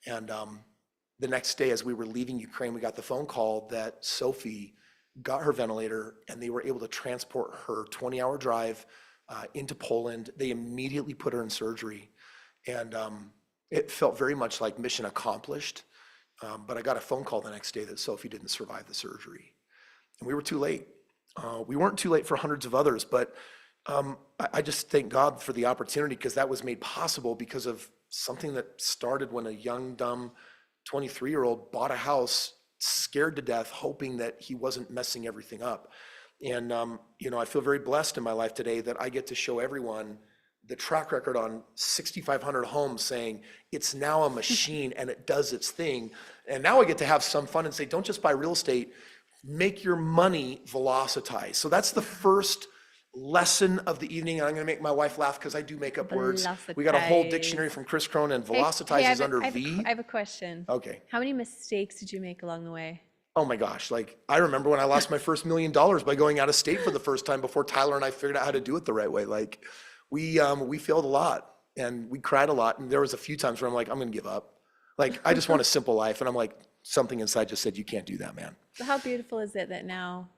S2: And the next day, as we were leaving Ukraine, we got the phone call that Sophie got her ventilator and they were able to transport her 20-hour drive into Poland. They immediately put her in surgery. And it felt very much like mission accomplished. But I got a phone call the next day that Sophie didn't survive the surgery. And we were too late. We weren't too late for hundreds of others, but I just thank God for the opportunity, because that was made possible because of something that started when a young, dumb 23-year-old bought a house, scared to death, hoping that he wasn't messing everything up. And, I feel very blessed in my life today that I get to show everyone the track record on 6,500 homes, saying it's now a machine and it does its thing. And now I get to have some fun and say, don't just buy real estate, make your money velocitize. So that's the first lesson of the evening. And I'm going to make my wife laugh because I do make up words. We got a whole dictionary from Kris Krohn, and velocitize is under V.
S3: I have a question.
S2: Okay.
S3: How many mistakes did you make along the way?
S2: Oh my gosh. Like, I remember when I lost my first $1 million by going out of state for the first time before Tyler and I figured out how to do it the right way. Like, we failed a lot and we cried a lot. And there was a few times where I'm like, I'm going to give up. Like, I just want a simple life. And I'm like, something inside just said, you can't do that, man.
S3: So how beautiful is it that now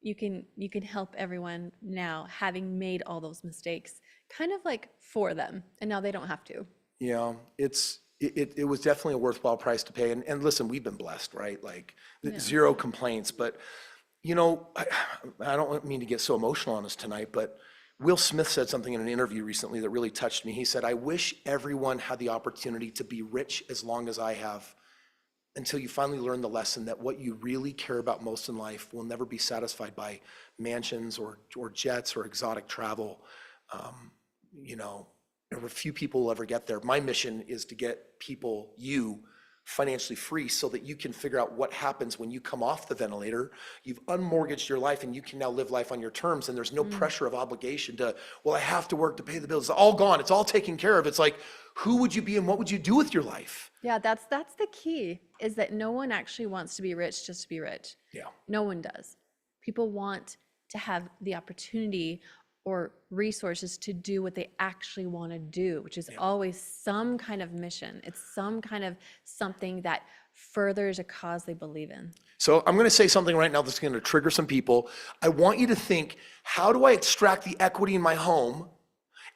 S3: you can help everyone now, having made all those mistakes, kind of like for them, and now they don't have to.
S2: Yeah, it was definitely a worthwhile price to pay. And listen, we've been blessed, right? Like, zero complaints. But I don't mean to get so emotional on us tonight, but Will Smith said something in an interview recently that really touched me. He said, I wish everyone had the opportunity to be rich as long as I have, until you finally learn the lesson that what you really care about most in life will never be satisfied by mansions or jets or exotic travel. Few people will ever get there. My mission is to get people, financially free, so that you can figure out what happens when you come off the ventilator. You've unmortgaged your life and you can now live life on your terms, and there's no pressure of obligation to, well, I have to work to pay the bills. It's all gone. It's all taken care of. It's like, who would you be and what would you do with your life?
S3: Yeah, that's the key, is that no one actually wants to be rich just to be rich.
S2: Yeah.
S3: No one does. People want to have the opportunity or resources to do what they actually want to do, which is always some kind of mission. It's some kind of something that furthers a cause they believe in.
S2: So I'm going to say something right now that's going to trigger some people. I want you to think, how do I extract the equity in my home?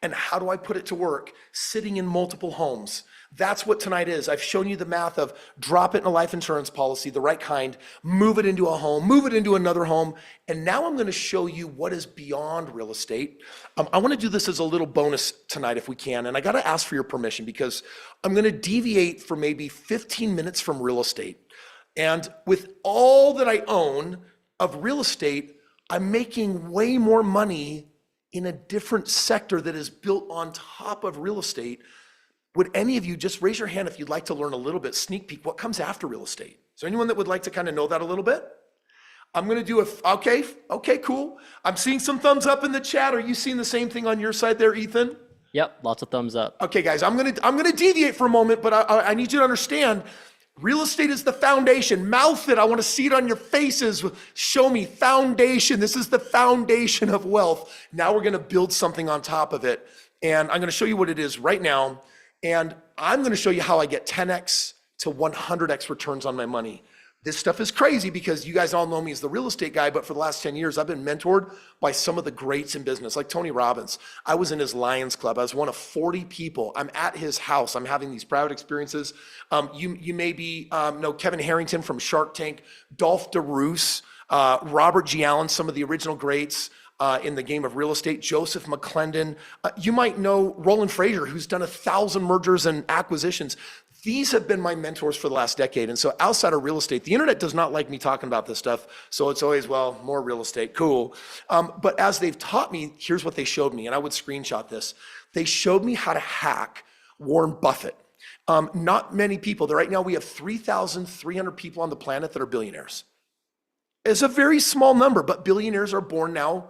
S2: And how do I put it to work sitting in multiple homes? That's what tonight is. I've shown you the math of drop it in a life insurance policy, the right kind, move it into a home, move it into another home. And now I'm going to show you what is beyond real estate. I want to do this as a little bonus tonight if we can. And I got to ask for your permission because I'm going to deviate for maybe 15 minutes from real estate. And with all that I own of real estate, I'm making way more money in a different sector that is built on top of real estate. Would any of you just raise your hand if you'd like to learn a little bit, sneak peek, what comes after real estate? Is there anyone that would like to kind of know that a little bit? I'm going to do okay, cool. I'm seeing some thumbs up in the chat. Are you seeing the same thing on your side there, Ethan?
S4: Yep, lots of thumbs up.
S2: Okay, guys, I'm gonna deviate for a moment, but I need you to understand, real estate is the foundation. Mouth it. I want to see it on your faces. Show me foundation. This is the foundation of wealth. Now we're going to build something on top of it. And I'm going to show you what it is right now. And I'm going to show you how I get 10x to 100x returns on my money. This stuff is crazy because you guys all know me as the real estate guy, but for the last 10 years, I've been mentored by some of the greats in business, like Tony Robbins. I was in his Lions Club. I was one of 40 people. I'm at his house. I'm having these private experiences. You maybe know Kevin Harrington from Shark Tank, Dolph DeRoos, Robert G. Allen, some of the original greats in the game of real estate, Joseph McClendon. You might know Roland Frazier, who's done 1,000 mergers and acquisitions. These have been my mentors for the last decade. And so outside of real estate, the internet does not like me talking about this stuff. So it's always, well, more real estate, cool. But as they've taught me, here's what they showed me. And I would screenshot this. They showed me how to hack Warren Buffett. Not many people. Right now we have 3,300 people on the planet that are billionaires. It's a very small number, but billionaires are born now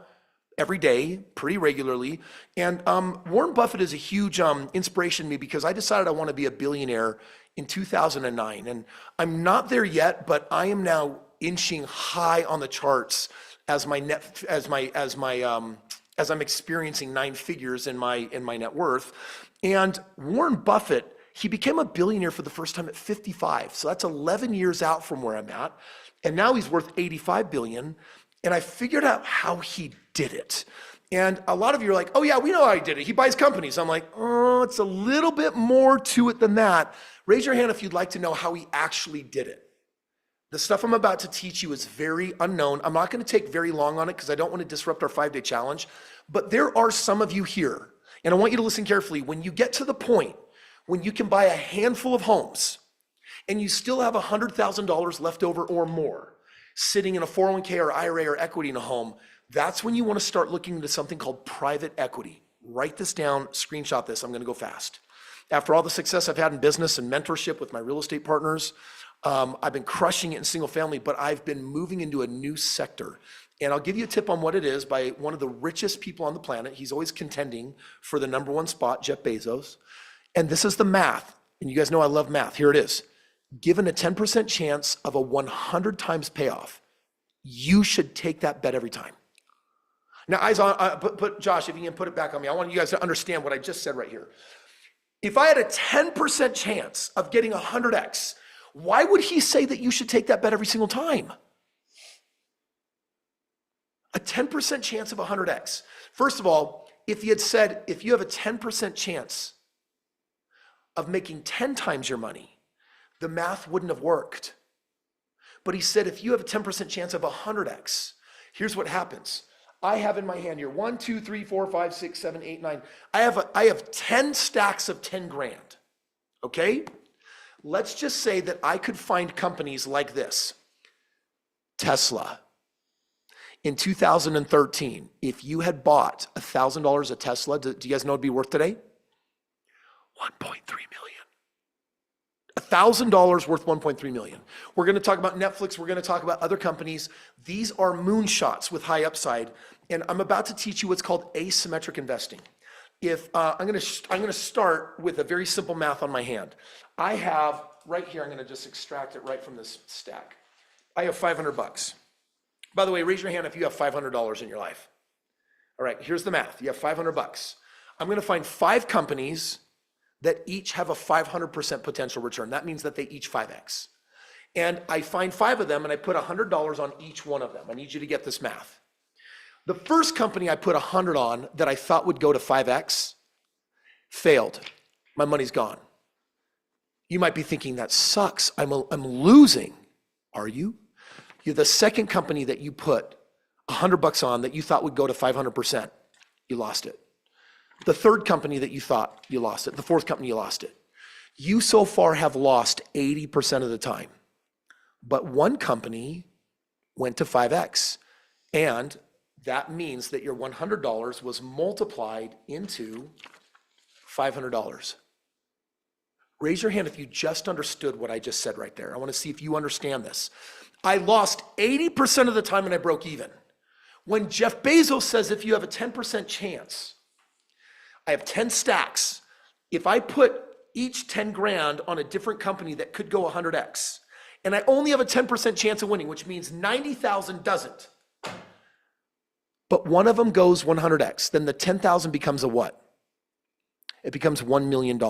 S2: every day, pretty regularly. And Warren Buffett is a huge inspiration to me because I decided I want to be a billionaire in 2009. And I'm not there yet, but I am now inching high on the charts as I'm experiencing 9 figures in my net worth. And Warren Buffett, he became a billionaire for the first time at 55. So that's 11 years out from where I'm at. And now he's worth 85 billion. And I figured out how he did it. And a lot of you are like, oh yeah, we know how he did it. He buys companies. I'm like, oh, it's a little bit more to it than that. Raise your hand if you'd like to know how he actually did it. The stuff I'm about to teach you is very unknown. I'm not going to take very long on it because I don't want to disrupt our 5-day challenge. But there are some of you here, and I want you to listen carefully. When you get to the point when you can buy a handful of homes and you still have $100,000 left over or more, sitting in a 401k or IRA or equity in a home, that's when you want to start looking into something called private equity. Write this down, screenshot this. I'm going to go fast. After all the success I've had in business and mentorship with my real estate partners, I've been crushing it in single family, but I've been moving into a new sector. And I'll give you a tip on what it is by one of the richest people on the planet. He's always contending for the #1 spot, Jeff Bezos. And this is the math. And you guys know I love math. Here it is. Given a 10% chance of a 100 times payoff, you should take that bet every time. Now, eyes on, put Josh, if you can put it back on me. I want you guys to understand what I just said right here. If I had a 10% chance of getting 100x, why would he say that you should take that bet every single time? A 10% chance of 100x. First of all, if he had said, if you have a 10% chance of making 10 times your money, the math wouldn't have worked. But he said, if you have a 10% chance of 100x, here's what happens. I have in my hand here 1, 2, 3, 4, 5, 6, 7, 8, 9. I have 10 stacks of 10 grand. Okay? Let's just say that I could find companies like this. Tesla. In 2013, if you had bought $1,000 of Tesla, do you guys know it'd be worth today? 1.3 million. $1,000 worth 1.3 million. We're going to talk about Netflix. We're going to talk about other companies. These are moonshots with high upside. And I'm about to teach you what's called asymmetric investing. If I'm going to start with a very simple math on my hand. I have right here, I'm going to just extract it right from this stack. I have $500. By the way, raise your hand if you have $500 in your life. All right, here's the math. You have 500 bucks. I'm gonna find 5 companies that each have a 500% potential return. That means that they each 5X. And I find 5 of them and I put $100 on each one of them. I need you to get this math. The first company I put 100 on that I thought would go to 5X failed. My money's gone. You might be thinking, that sucks. I'm losing. Are you? You're the second company that you put 100 bucks on that you thought would go to 500%. You lost it. The third company that you thought, you lost it. The fourth company, you lost it. You so far have lost 80% of the time. But one company went to 5X. And that means that your $100 was multiplied into $500. Raise your hand if you just understood what I just said right there. I want to see if you understand this. I lost 80% of the time and I broke even. When Jeff Bezos says if you have a 10% chance, I have 10 stacks. If I put each 10 grand on a different company that could go 100X, and I only have a 10% chance of winning, which means 90,000 doesn't, but one of them goes 100X, then the 10,000 becomes a what? It becomes $1 million.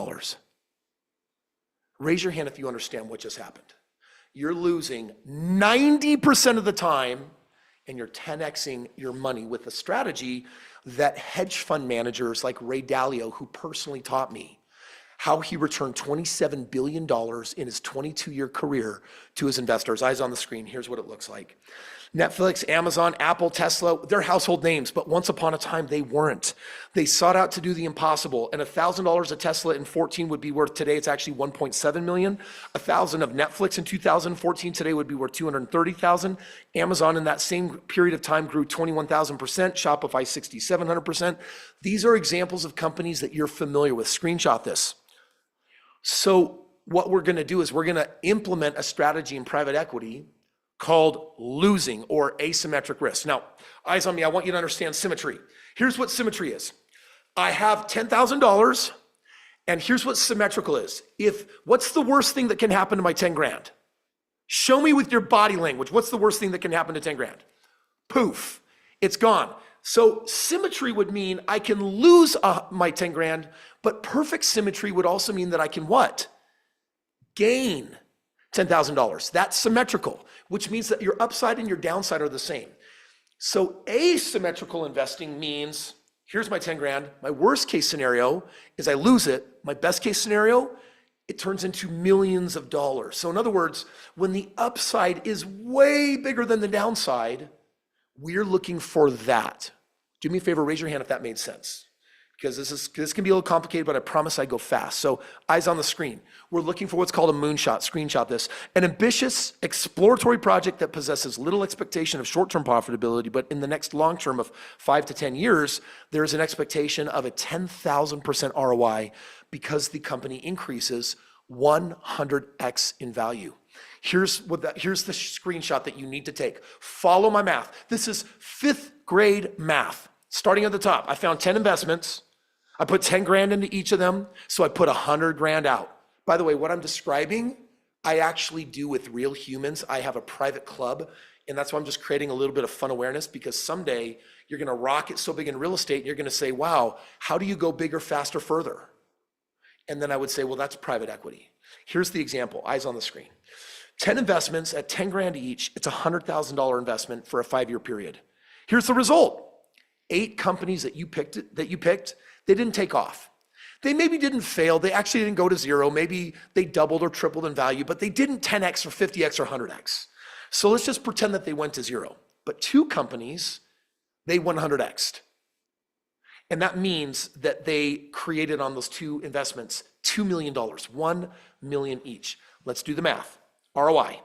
S2: Raise your hand if you understand what just happened. You're losing 90% of the time and you're 10Xing your money with a strategy that hedge fund managers like Ray Dalio, who personally taught me how he returned $27 billion in his 22-year career to his investors. Eyes on the screen, here's what it looks like. Netflix, Amazon, Apple, Tesla, they're household names, but once upon a time they weren't. They sought out to do the impossible, and $1,000 a Tesla in 14 would be worth, today it's actually 1.7 million. 1,000 of Netflix in 2014 today would be worth 230,000. Amazon in that same period of time grew 21,000%, Shopify 6,700%. These are examples of companies that you're familiar with. Screenshot this. So what we're gonna do is we're gonna implement a strategy in private equity called losing or asymmetric risk. Now, eyes on me, I want you to understand symmetry. Here's what symmetry is. I have $10,000 and here's what symmetrical is. What's the worst thing that can happen to my 10 grand? Show me with your body language, what's the worst thing that can happen to 10 grand? Poof, it's gone. So symmetry would mean I can lose my 10 grand, but perfect symmetry would also mean that I can what? Gain $10,000. That's symmetrical, which means that your upside and your downside are the same. So asymmetrical investing means, here's my 10 grand. My worst case scenario is I lose it. My best case scenario, it turns into millions of dollars. So in other words, when the upside is way bigger than the downside, we're looking for that. Do me a favor, raise your hand if that made sense. Because this can be a little complicated, but I promise I go fast. So eyes on the screen. We're looking for what's called a moonshot. Screenshot this. An ambitious exploratory project that possesses little expectation of short-term profitability, but in the next long term of 5 to 10 years, there's an expectation of a 10,000% ROI because the company increases 100x in value. Here's the screenshot that you need to take. Follow my math. This is 5th grade math. Starting at the top, I found 10 investments. I put 10 grand into each of them, so I put 100 grand out. By the way, what I'm describing, I actually do with real humans. I have a private club, and that's why I'm just creating a little bit of fun awareness, because someday you're gonna rock it so big in real estate, and you're gonna say, wow, how do you go bigger, faster, further? And then I would say, well, that's private equity. Here's the example, eyes on the screen. 10 investments at 10 grand each, it's a $100,000 investment for a 5-year period. Here's the result. 8 companies that you picked, they didn't take off. They maybe didn't fail. They actually didn't go to zero. Maybe they doubled or tripled in value, but they didn't 10x or 50x or 100x. So let's just pretend that they went to zero. But 2 companies, they 100x'd. And that means that they created on those 2 investments $2 million, $1 million each. Let's do the math. ROI,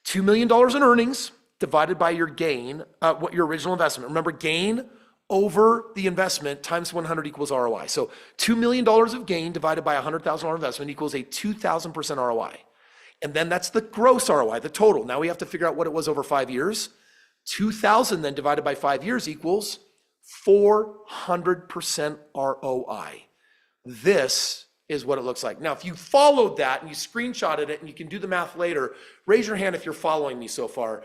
S2: $2 million in earnings divided by your gain, what your original investment. Remember, gain over the investment times 100 equals ROI. So $2 million of gain divided by a $100,000 investment equals a 2,000% ROI. And then that's the gross ROI, the total. Now we have to figure out what it was over 5 years. 2,000 then divided by 5 years equals 400% ROI. This is what it looks like. Now, if you followed that and you screenshotted it and you can do the math later, raise your hand if you're following me so far.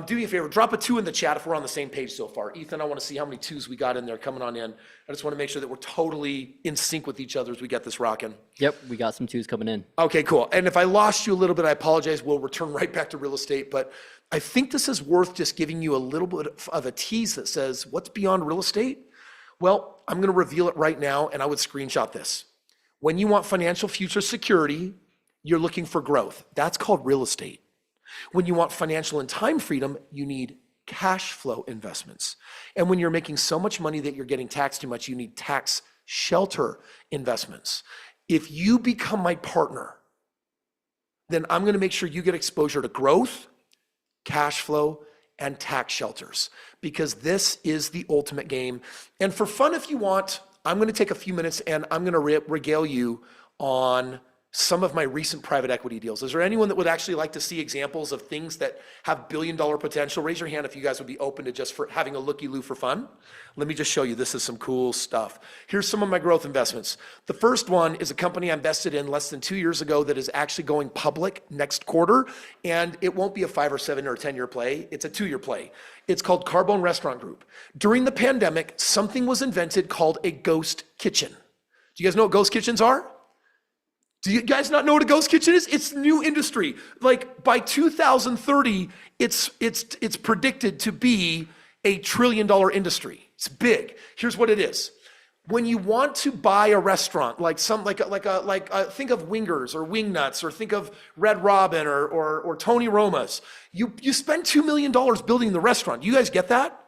S2: Do me a favor, drop a 2 in the chat if we're on the same page so far. Ethan, I want to see how many 2s we got in there coming on in. I just want to make sure that we're totally in sync with each other as we get this rocking.
S4: Yep, we got some 2s coming in.
S2: Okay, cool. And if I lost you a little bit, I apologize. We'll return right back to real estate. But I think this is worth just giving you a little bit of a tease that says, what's beyond real estate? Well, I'm going to reveal it right now, and I would screenshot this. When you want financial future security, you're looking for growth. That's called real estate. When you want financial and time freedom, you need cash flow investments. And when you're making so much money that you're getting taxed too much, you need tax shelter investments. If you become my partner, then I'm going to make sure you get exposure to growth, cash flow, and tax shelters, because this is the ultimate game. And for fun, if you want, I'm going to take a few minutes and I'm going to regale you on some of my recent private equity deals. Is there anyone that would actually like to see examples of things that have billion-dollar potential? Raise your hand if you guys would be open to just for having a looky-loo for fun. Let me just show you. This is some cool stuff. Here's some of my growth investments. The first one is a company I invested in less than 2 years ago that is actually going public next quarter, and it won't be a 5 or 7 or 10-year play. It's a 2-year play. It's called Carbone Restaurant Group. During the pandemic, something was invented called a ghost kitchen. Do you guys know what ghost kitchens are? Do you guys not know what a ghost kitchen is? It's a new industry. Like by 2030, it's predicted to be a $1 trillion industry. It's big. Here's what it is. When you want to buy a restaurant, think of Wingers or Wingnuts, or think of Red Robin or Tony Roma's, you spend $2 million building the restaurant. You guys get that?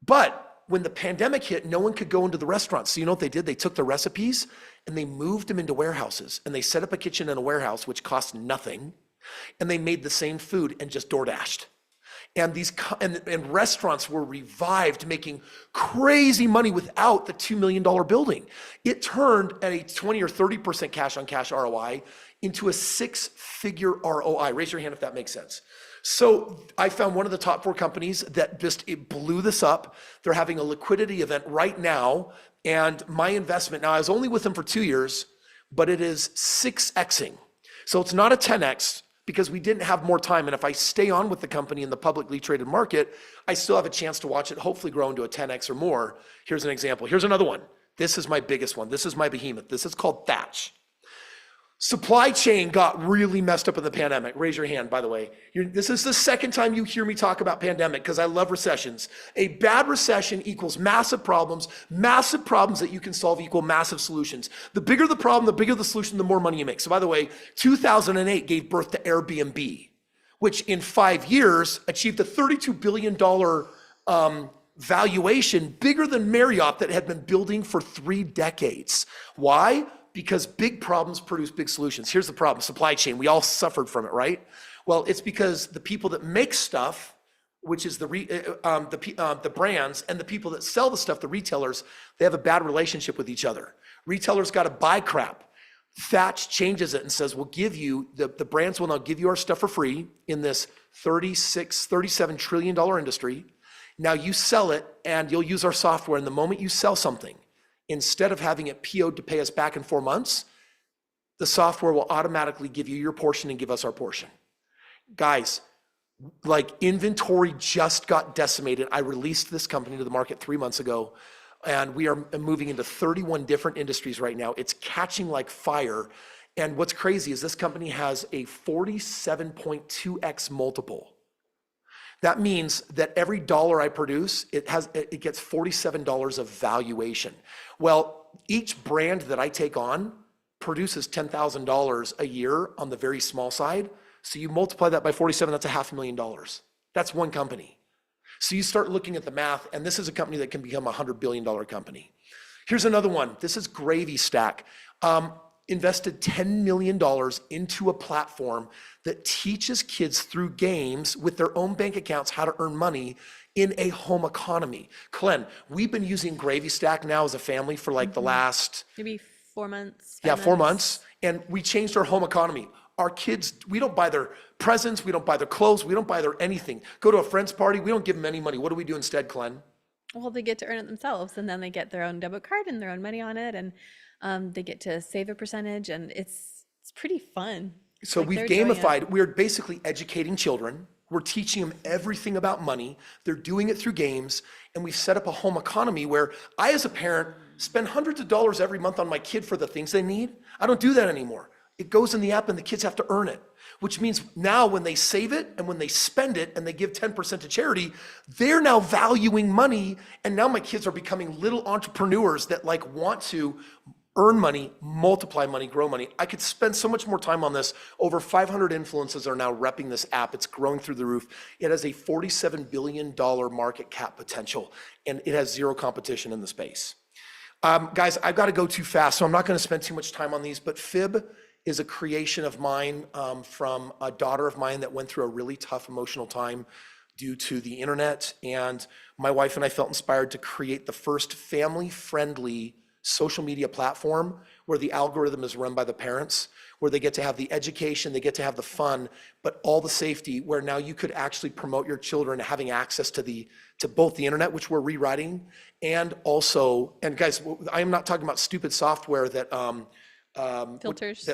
S2: But when the pandemic hit, no one could go into the restaurant. So you know what they did? They took the recipes and they moved them into warehouses, and they set up a kitchen in a warehouse, which cost nothing. And they made the same food and just door dashed. And and restaurants were revived, making crazy money without the $2 million building. It turned at a 20 or 30% cash on cash ROI into a 6-figure ROI. Raise your hand if that makes sense. So I found one of the top 4 companies that it blew this up. They're having a liquidity event right now. And my investment, now I was only with them for 2 years, but it is 6xing. So it's not a 10x because we didn't have more time. And if I stay on with the company in the publicly traded market, I still have a chance to watch it hopefully grow into a 10x or more. Here's an example. Here's another one. This is my biggest one. This is my behemoth. This is called Thatch. Supply chain got really messed up in the pandemic. Raise your hand, by the way. This is the second time you hear me talk about pandemic because I love recessions. A bad recession equals massive problems that you can solve equal massive solutions. The bigger the problem, the bigger the solution, the more money you make. So by the way, 2008 gave birth to Airbnb, which in 5 years achieved a $32 billion valuation, bigger than Marriott that had been building for 3 decades. Why? Because big problems produce big solutions. Here's the problem, supply chain. We all suffered from it, right? Well, it's because the people that make stuff, which is the brands, and the people that sell the stuff, the retailers, they have a bad relationship with each other. Retailers got to buy crap. Thatch changes it and says, we'll give you, the brands will now give you our stuff for free in this $37 trillion industry. Now you sell it and you'll use our software. And the moment you sell something, instead of having it PO'd to pay us back in 4 months, the software will automatically give you your portion and give us our portion. Guys, like inventory just got decimated. I released this company to the market 3 months ago, and we are moving into 31 different industries right now. It's catching like fire. And what's crazy is this company has a 47.2x multiple. That means that every dollar I produce, it gets $47 of valuation. Well, each brand that I take on produces $10,000 a year on the very small side. So you multiply that by 47, that's $500,000. That's one company. So you start looking at the math, and this is a company that can become a $100 billion company. Here's another one. This is Gravy Stack. Invested $10 million into a platform that teaches kids through games with their own bank accounts how to earn money in a home economy. Glenn, we've been using Gravy Stack now as a family for like the last...
S3: Maybe 4 months.
S2: Yeah, 4 months. And we changed our home economy. Our kids, we don't buy their presents, we don't buy their clothes, we don't buy their anything. Go to a friend's party, we don't give them any money. What do we do instead, Glenn?
S3: Well, they get to earn it themselves, and then they get their own debit card and their own money on it. And They get to save a percentage, and it's pretty fun.
S2: So
S3: Like,
S2: we've
S3: they're enjoying it.
S2: gamified, we're basically educating children. We're teaching them everything about money. They're doing it through games. And we've set up a home economy where I, as a parent, spend hundreds of dollars every month on my kid for the things they need. I don't do that anymore. It goes in the app and the kids have to earn it, which means now when they save it and when they spend it and they give 10% to charity, they're now valuing money. And now my kids are becoming little entrepreneurs that like want to earn money, multiply money, grow money. I could spend so much more time on this. Over 500 influencers are now repping this app. It's growing through the roof. It has a $47 billion market cap potential, and it has zero competition in the space. Guys, I've got to go too fast, so I'm not going to spend too much time on these, but Fib is a creation of mine from a daughter of mine that went through a really tough emotional time due to the internet. And my wife and I felt inspired to create the first family-friendly social media platform where the algorithm is run by the parents, where they get to have the education, they get to have the fun, but all the safety, where now you could actually promote your children having access to both the internet, which we're rewriting, and also, and guys, I am not talking about stupid software that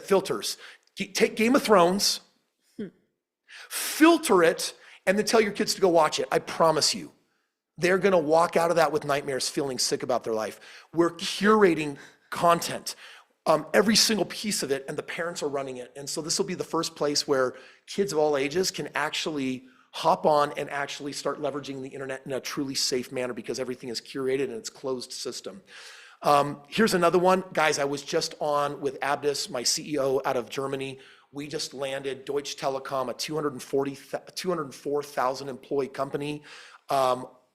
S2: filters. Take Game of Thrones, filter it, and then tell your kids to go watch it. I promise you. They're gonna walk out of that with nightmares, feeling sick about their life. We're curating content, every single piece of it, and the parents are running it. And so this will be the first place where kids of all ages can actually hop on and actually start leveraging the internet in a truly safe manner because everything is curated and it's closed system. Here's another one. Guys, I was just on with Abdus, my CEO out of Germany. We just landed Deutsche Telekom, a 204,000 employee company.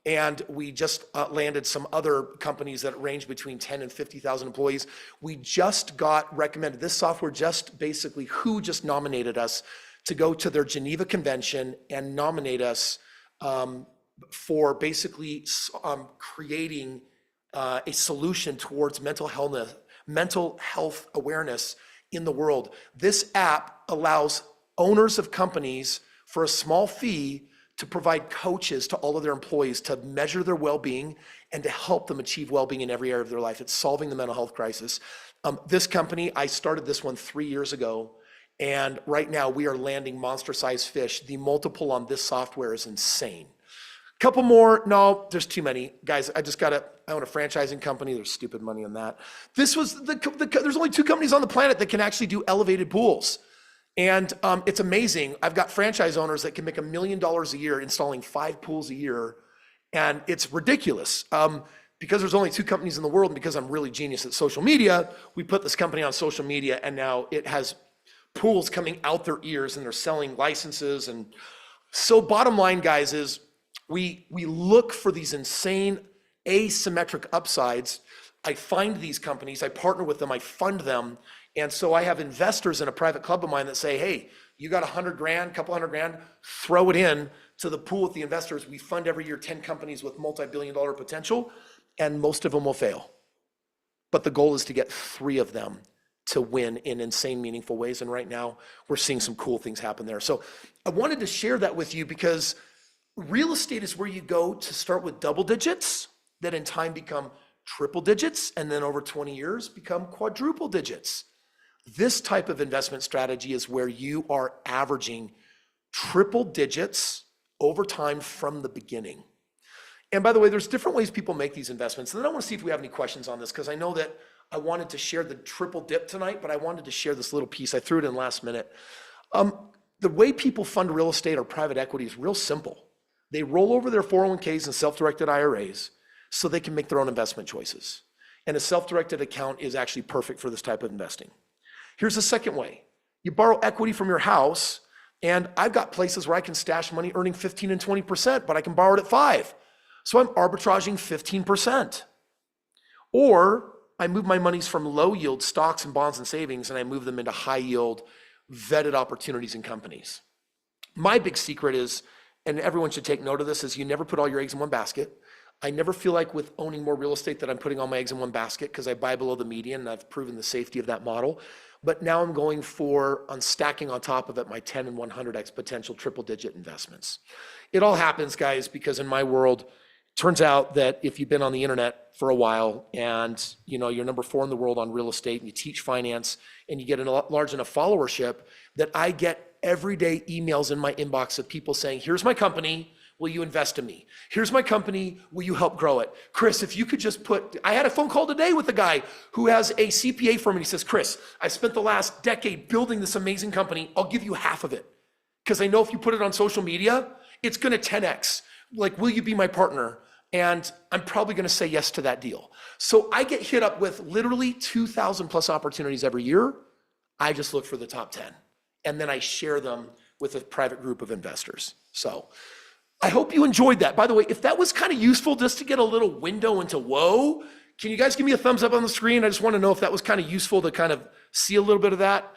S2: And we just landed some other companies that range between 10 and 50,000 employees. We just got recommended, this software just basically, WHO just nominated us to go to their Geneva Convention and nominate us for basically creating a solution towards mental health awareness in the world. This app allows owners of companies for a small fee to provide coaches to all of their employees to measure their well-being and to help them achieve well-being in every area of their life. It's solving the mental health crisis. This company, I started this one 3 years ago, and right now we are landing monster-sized fish. The multiple on this software is insane. Couple more, no, there's too many. Guys, I own a franchising company, there's stupid money in that. This was, there's only 2 companies on the planet that can actually do elevated pools. And it's amazing. I've got franchise owners that can make $1 million a year installing 5 pools a year. And it's ridiculous. Because there's only 2 companies in the world, and because I'm really genius at social media, we put this company on social media, and now it has pools coming out their ears, and they're selling licenses. And so bottom line, guys, is we look for these insane asymmetric upsides. I find these companies, I partner with them, I fund them. And so I have investors in a private club of mine that say, hey, you got $100,000, couple $100,000, throw it in to the pool with the investors. We fund every year 10 companies with multi-billion-dollar potential, and most of them will fail. But the goal is to get 3 of them to win in insane, meaningful ways. And right now we're seeing some cool things happen there. So I wanted to share that with you because real estate is where you go to start with double digits, that in time become triple digits, and then over 20 years become quadruple digits. This type of investment strategy is where you are averaging triple digits over time from the beginning. And by the way, there's different ways people make these investments. And then I want to see if we have any questions on this, because I know that I wanted to share the triple dip tonight, but I wanted to share this little piece. I threw it in last minute. The way people fund real estate or private equity is real simple. They roll over their 401ks and self-directed IRAs so they can make their own investment choices. And a self-directed account is actually perfect for this type of investing. Here's the second way. You borrow equity from your house, and I've got places where I can stash money earning 15 and 20%, but I can borrow it at 5. So I'm arbitraging 15%. Or I move my monies from low yield stocks and bonds and savings, and I move them into high yield vetted opportunities and companies. My big secret is, and everyone should take note of this, is you never put all your eggs in one basket. I never feel like with owning more real estate that I'm putting all my eggs in one basket, because I buy below the median, and I've proven the safety of that model. But now I'm going on stacking on top of it my 10 and 100x potential triple digit investments. It all happens, guys, because in my world, Turns out that if you've been on the internet for a while and you're number 4 in the world on real estate and you teach finance and you get a large enough followership, that I get everyday emails in my inbox of people saying, here's my company, will you invest in me? Here's my company, will you help grow it? Kris, if you could just I had a phone call today with a guy who has a CPA firm and he says, Kris, I spent the last decade building this amazing company, I'll give you half of it. Because I know if you put it on social media, it's gonna 10x. Like, will you be my partner? And I'm probably gonna say yes to that deal. So I get hit up with literally 2,000 plus opportunities every year. I just look for the top 10. And then I share them with a private group of investors. So I hope you enjoyed that. By the way, if that was kind of useful just to get a little window into whoa, can you guys give me a thumbs up on the screen? I just want to know if that was kind of useful to kind of see a little bit of that.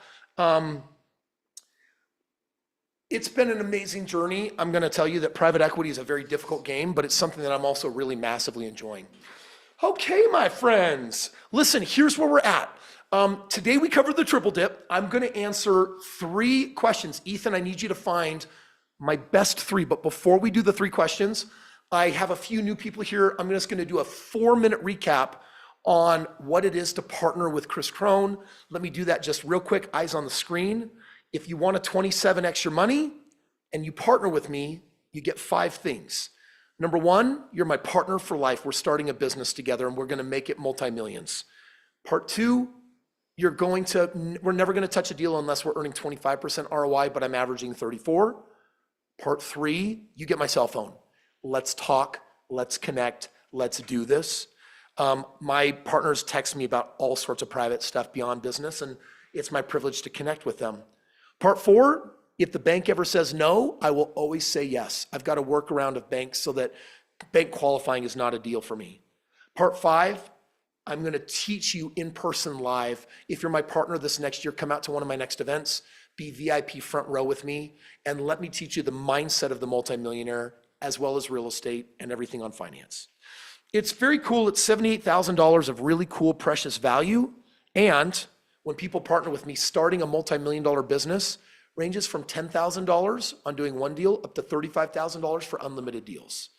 S2: It's been an amazing journey. I'm going to tell you that private equity is a very difficult game, but it's something that I'm also really massively enjoying. Okay, my friends, listen, here's where we're at. Today we covered the triple dip. I'm going to answer 3 questions. Ethan, I need you to find my best 3, but before we do the 3 questions, I have a few new people here. I'm just going to do a 4-minute recap on what it is to partner with Kris Krohn. Let me do that just real quick, eyes on the screen. If you want a 27x your money and you partner with me, you get 5 things. Number 1, you're my partner for life. We're starting a business together and we're going to make it multi-millions. Part 2, we're never going to touch a deal unless we're earning 25% ROI, but I'm averaging 34. Part 3, you get my cell phone. Let's talk, let's connect, let's do this. My partners text me about all sorts of private stuff beyond business, and it's my privilege to connect with them. Part 4, if the bank ever says no, I will always say yes. I've got a workaround of banks so that bank qualifying is not a deal for me. Part 5, I'm going to teach you in person live. If you're my partner this next year, come out to one of my next events, be VIP front row with me, and let me teach you the mindset of the multimillionaire as well as real estate and everything on finance. It's very cool. It's $78,000 of really cool, precious value. And when people partner with me, starting a multi-million-dollar business ranges from $10,000 on doing one deal up to $35,000 for unlimited deals.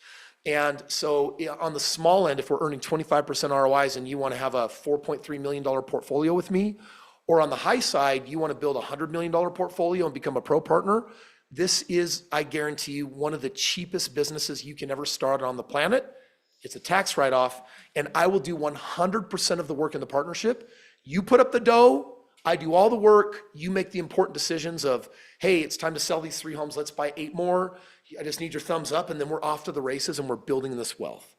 S2: And so on the small end, if we're earning 25% ROIs and you want to have a $4.3 million portfolio with me, or on the high side, you want to build a $100 million portfolio and become a pro partner, this is, I guarantee you, one of the cheapest businesses you can ever start on the planet. It's a tax write-off, and I will do 100% of the work in the partnership. You put up the dough, I do all the work, you make the important decisions of, hey, it's time to sell these 3 homes, let's buy 8 more. I just need your thumbs up, and then we're off to the races and we're building this wealth.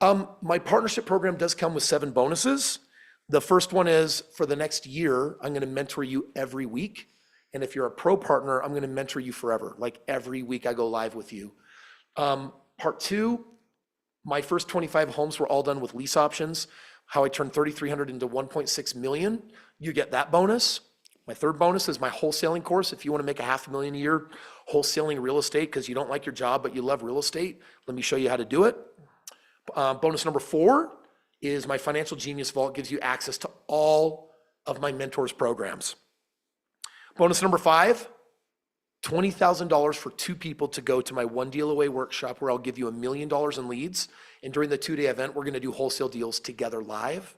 S2: My partnership program does come with 7 bonuses. The first one is for the next year, I'm going to mentor you every week. And if you're a pro partner, I'm going to mentor you forever. Like every week I go live with you. Part 2, my first 25 homes were all done with lease options. How I turned 3,300 into 1.6 million. You get that bonus. My third bonus is my wholesaling course. If you want to make $500,000 a year wholesaling real estate because you don't like your job but you love real estate, let me show you how to do it. Bonus number 4 is my Financial Genius Vault gives you access to all of my mentors' programs. Bonus number 5, $20,000 for 2 people to go to my One Deal Away workshop where I'll give you $1 million in leads. And during the 2-day event, we're going to do wholesale deals together live.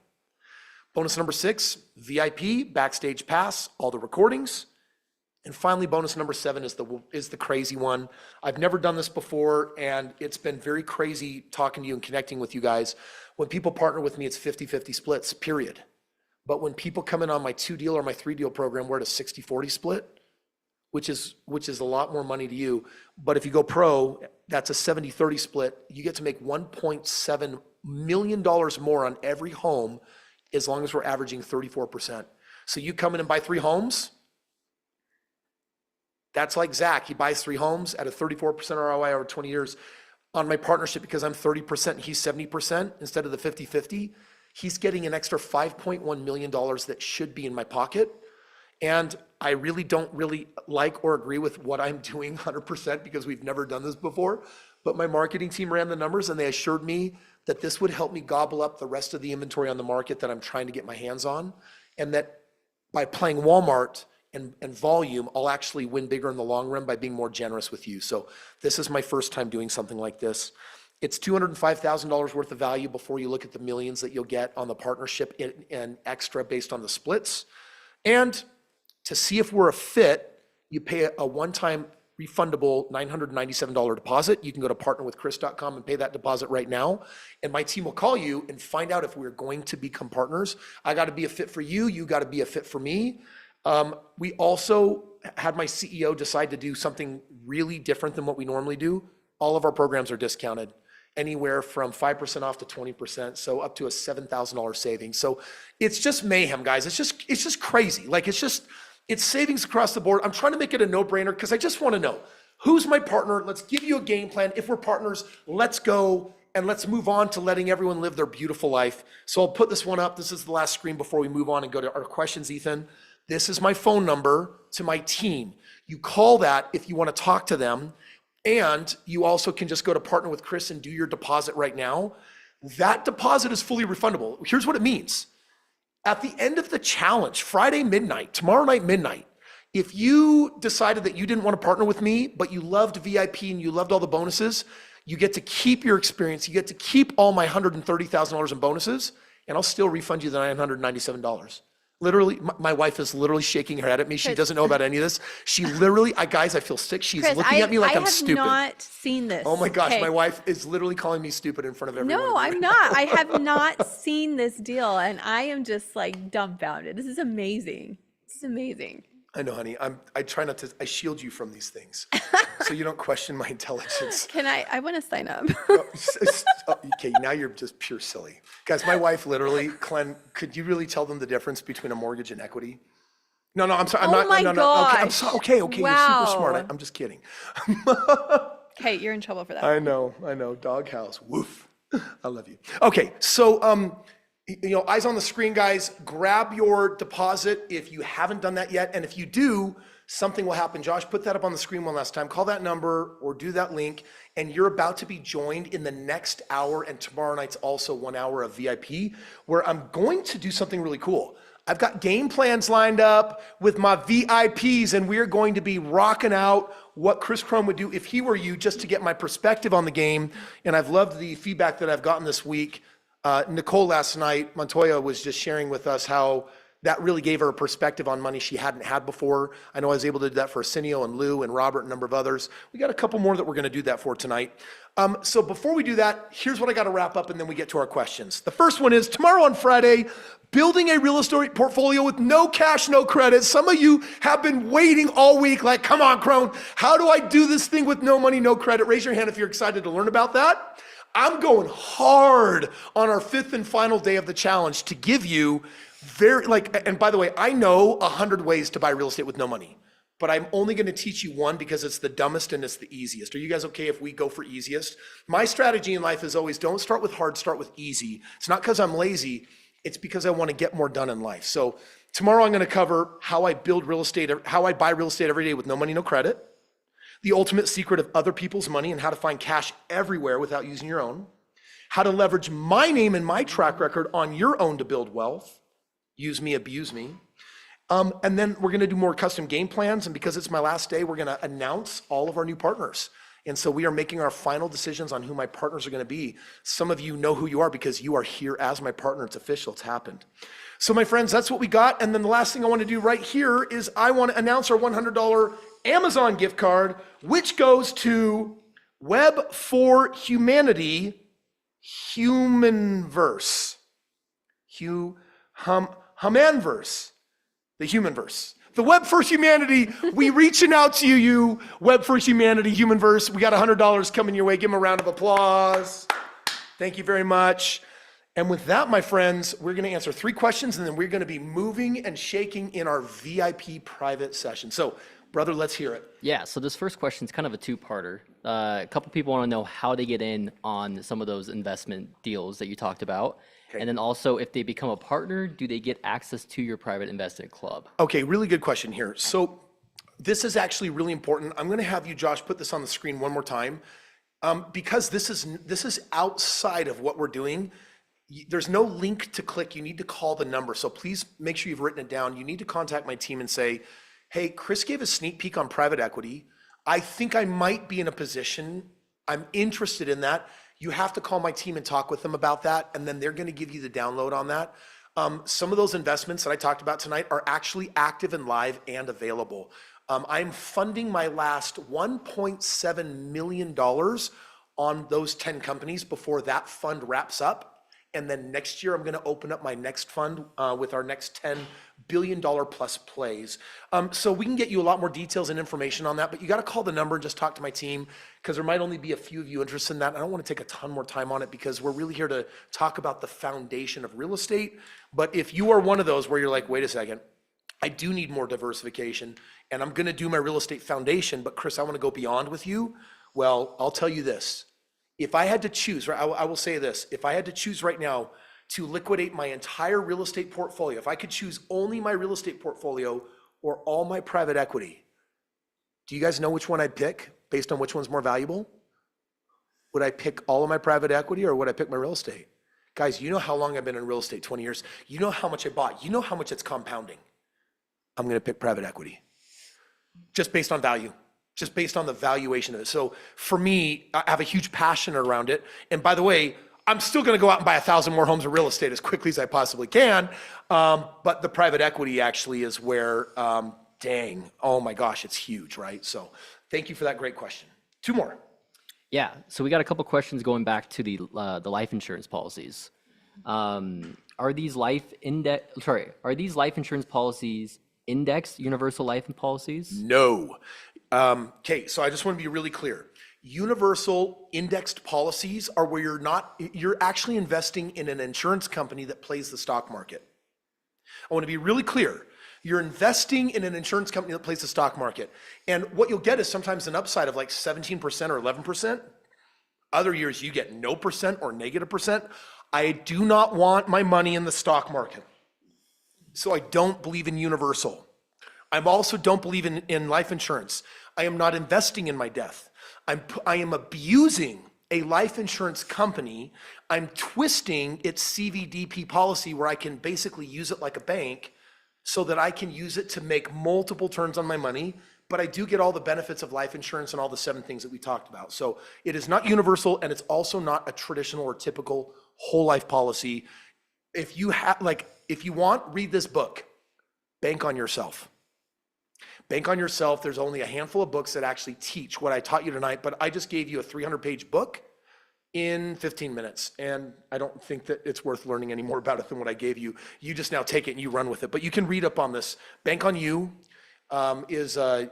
S2: Bonus number 6, VIP, backstage pass, all the recordings. And finally, bonus number 7 is the crazy one. I've never done this before, and it's been very crazy talking to you and connecting with you guys. When people partner with me, it's 50-50 splits, period. But when people come in on my 2-deal or my 3-deal program, we're at a 60-40 split, which is a lot more money to you. But if you go pro, that's a 70-30 split. You get to make $1.7 million more on every home as long as we're averaging 34%. So you come in and buy 3 homes, that's like Zach. He buys 3 homes at a 34% ROI over 20 years. On my partnership, because I'm 30% and he's 70%, instead of the 50-50, he's getting an extra $5.1 million that should be in my pocket. And I really don't like or agree with what I'm doing 100% because we've never done this before. But my marketing team ran the numbers and they assured me that this would help me gobble up the rest of the inventory on the market that I'm trying to get my hands on. And that by playing Walmart and volume, I'll actually win bigger in the long run by being more generous with you. So this is my first time doing something like this. It's $205,000 worth of value before you look at the millions that you'll get on the partnership and extra based on the splits. And to see if we're a fit, you pay a one-time refundable $997 deposit. You can go to partnerwithkris.com and pay that deposit right now. And my team will call you and find out if we're going to become partners. I got to be a fit for you. You got to be a fit for me. We also had my CEO decide to do something really different than what we normally do. All of our programs are discounted, anywhere from 5% off to 20%, so up to a $7,000 savings. So it's just mayhem, guys. It's just crazy. Like it's savings across the board. I'm trying to make it a no-brainer because I just want to know who's my partner. Let's give you a game plan. If we're partners, let's go and let's move on to letting everyone live their beautiful life. So I'll put this one up. This is the last screen before we move on and go to our questions, Ethan. This is my phone number to my team. You call that if you want to talk to them. And you also can just go to Partner with Kris and do your deposit right now. That deposit is fully refundable. Here's what it means. At the end of the challenge, Friday midnight, tomorrow night midnight, if you decided that you didn't want to partner with me, but you loved VIP and you loved all the bonuses, you get to keep your experience. You get to keep all my $130,000 in bonuses, and I'll still refund you the $997. Literally, my wife is literally shaking her head at me. She doesn't know about any of this. She literally, guys, I feel sick. She's
S3: Kris,
S2: looking at me like I'm stupid.
S3: I have not seen this.
S2: Oh my gosh,
S3: Okay.
S2: my wife is literally calling me stupid in front of everyone.
S3: No, I'm not. I have not seen this deal, and I am just like dumbfounded. This is amazing. This is amazing.
S2: I know, honey. I try not to. I shield you from these things, so you don't question my intelligence.
S3: Can I want to sign up.
S2: Okay, now you're just pure silly, guys. My wife literally, Glenn. Could you really tell them the difference between a mortgage and equity? No, I'm sorry. I'm
S3: Oh
S2: not.
S3: my
S2: No. Okay,
S3: gosh.
S2: okay. You're super smart.
S3: Wow.
S2: I'm just kidding.
S3: Okay, you're in trouble for that.
S2: I know. Doghouse. Woof. I love you. Okay, so eyes on the screen, guys. Grab your deposit if you haven't done that yet, and if you do, something will happen. Josh, put that up on the screen one last time. Call that number or do that link, and you're about to be joined in the next hour, and tomorrow night's also 1 hour of VIP, where I'm going to do something really cool. I've got game plans lined up with my VIPs, and we're going to be rocking out what Kris Krohn would do if he were you, just to get my perspective on the game. And I've loved the feedback that I've gotten this week. Nicole last night, Montoya, was just sharing with us how that really gave her a perspective on money she hadn't had before. I know I was able to do that for Arsenio and Lou and Robert and a number of others. We got a couple more that we're going to do that for tonight. So before we do that, here's what I got to wrap up, and then we get to our questions. The first one is tomorrow on Friday, building a real estate portfolio with no cash, no credit. Some of you have been waiting all week like, come on, Krohn, how do I do this thing with no money, no credit? Raise your hand if you're excited to learn about that. I'm going hard on our 5th and final day of the challenge to give you and by the way, I know 100 ways to buy real estate with no money, but I'm only going to teach you one because it's the dumbest and it's the easiest. Are you guys okay if we go for easiest? My strategy in life is always don't start with hard, start with easy. It's not because I'm lazy. It's because I want to get more done in life. So tomorrow I'm going to cover how I build real estate, how I buy real estate every day with no money, no credit, the ultimate secret of other people's money and how to find cash everywhere without using your own, how to leverage my name and my track record on your own to build wealth. Use me, abuse me. And then we're going to do more custom game plans. And because it's my last day, we're going to announce all of our new partners. And so we are making our final decisions on who my partners are going to be. Some of you know who you are because you are here as my partner. It's official. It's happened. So my friends, that's what we got. And then the last thing I want to do right here is I want to announce our $100 Amazon gift card, which goes to Web for Humanity, Humanverse. Humanverse, the Humanverse. The Web for Humanity, we reaching out to you, Web for Humanity, Humanverse. We got $100 coming your way. Give them a round of applause. Thank you very much. And with that, my friends, we're going to answer 3 questions, and then we're going to be moving and shaking in our VIP private session. So, brother, let's hear it.
S4: Yeah, so this first question is kind of a two-parter. A couple people want to know how they get in on some of those investment deals that you talked about. Okay. And then also, if they become a partner, do they get access to your private investment club?
S2: Okay, really good question here. So this is actually really important. I'm going to have you, Josh, put this on the screen one more time. Because this is outside of what we're doing. There's no link to click. You need to call the number. So please make sure you've written it down. You need to contact my team and say, hey, Kris gave a sneak peek on private equity. I think I might be in a position. I'm interested in that. you have to call my team and talk with them about that, and then they're gonna give you the download on that. Some of those investments that I talked about tonight are actually active and live and available. I'm funding my last $1.7 million on those 10 companies before that fund wraps up. And then next year, I'm gonna open up my next fund with our next $10 billion plus plays. So we can get you a lot more details and information on that, but you gotta call the number and just talk to my team, because there might only be a few of you interested in that. I don't wanna take a ton more time on it because we're really here to talk about the foundation of real estate. But if you are one of those where you're like, wait a second, I do need more diversification and I'm gonna do my real estate foundation, but Kris, I wanna go beyond with you. Well, I'll tell you this. If I had to choose, I will say this, if I had to choose right now to liquidate my entire real estate portfolio, if I could choose only my real estate portfolio or all my private equity, do you guys know which one I'd pick based on which one's more valuable? Would I pick all of my private equity or would I pick my real estate? Guys, you know how long I've been in real estate, 20 years. You know how much I bought. You know how much it's compounding. I'm gonna pick private equity just based on value. Just based on the valuation of it. So for me, I have a huge passion around it. And by the way, I'm still gonna go out and buy 1,000 more homes of real estate as quickly as I possibly can. But the private equity actually is where, dang, oh my gosh, it's huge, right? So thank you for that great question. Two more.
S4: Yeah, so we got a couple questions going back to the life insurance policies. Are these life insurance policies indexed universal life policies?
S2: No. Okay, so I just want to be really clear. Universal indexed policies are where you're actually investing in an insurance company that plays the stock market. I want to be really clear. You're investing in an insurance company that plays the stock market. And what you'll get is sometimes an upside of like 17% or 11%. Other years you get no percent or negative percent. I do not want my money in the stock market. So I don't believe in universal. I also don't believe in life insurance. I am not investing in my death. I am abusing a life insurance company. I'm twisting its CVDP policy where I can basically use it like a bank so that I can use it to make multiple turns on my money, but I do get all the benefits of life insurance and all the 7 things that we talked about. So it is not universal and it's also not a traditional or typical whole life policy. If you want, read this book, Bank on Yourself. Bank on Yourself, there's only a handful of books that actually teach what I taught you tonight, but I just gave you a 300-page book in 15 minutes. And I don't think that it's worth learning any more about it than what I gave you. You just now take it and you run with it. But you can read up on this. Bank on You is a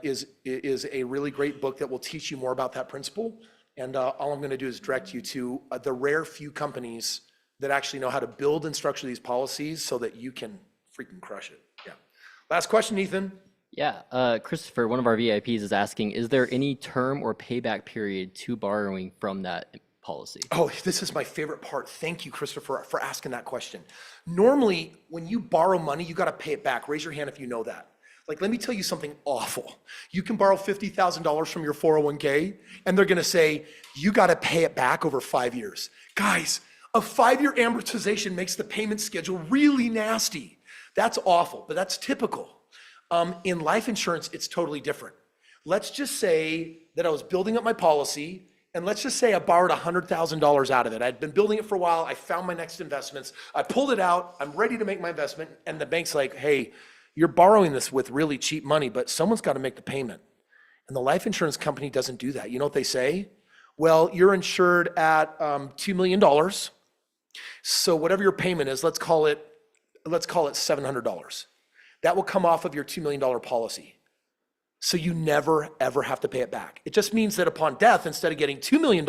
S2: really great book that will teach you more about that principle. And all I'm gonna do is direct you to the rare few companies that actually know how to build and structure these policies so that you can freaking crush it. Yeah. Last question, Ethan.
S4: Yeah, Christopher, one of our VIPs is asking, is there any term or payback period to borrowing from that policy?
S2: Oh, this is my favorite part. Thank you, Christopher, for asking that question. Normally, when you borrow money, you gotta pay it back. Raise your hand if you know that. Like, let me tell you something awful. You can borrow $50,000 from your 401k, and they're gonna say, you gotta pay it back over 5 years. Guys, a 5-year amortization makes the payment schedule really nasty. That's awful, but that's typical. In life insurance, it's totally different. Let's just say that I was building up my policy, and let's just say I borrowed $100,000 out of it. I'd been building it for a while. I found my next investments. I pulled it out. I'm ready to make my investment. And the bank's like, hey, you're borrowing this with really cheap money, but someone's got to make the payment. And the life insurance company doesn't do that. You know what they say? Well, you're insured at $2 million. So whatever your payment is, let's call it $700. That will come off of your $2 million policy. So you never, ever have to pay it back. It just means that upon death, instead of getting $2 million,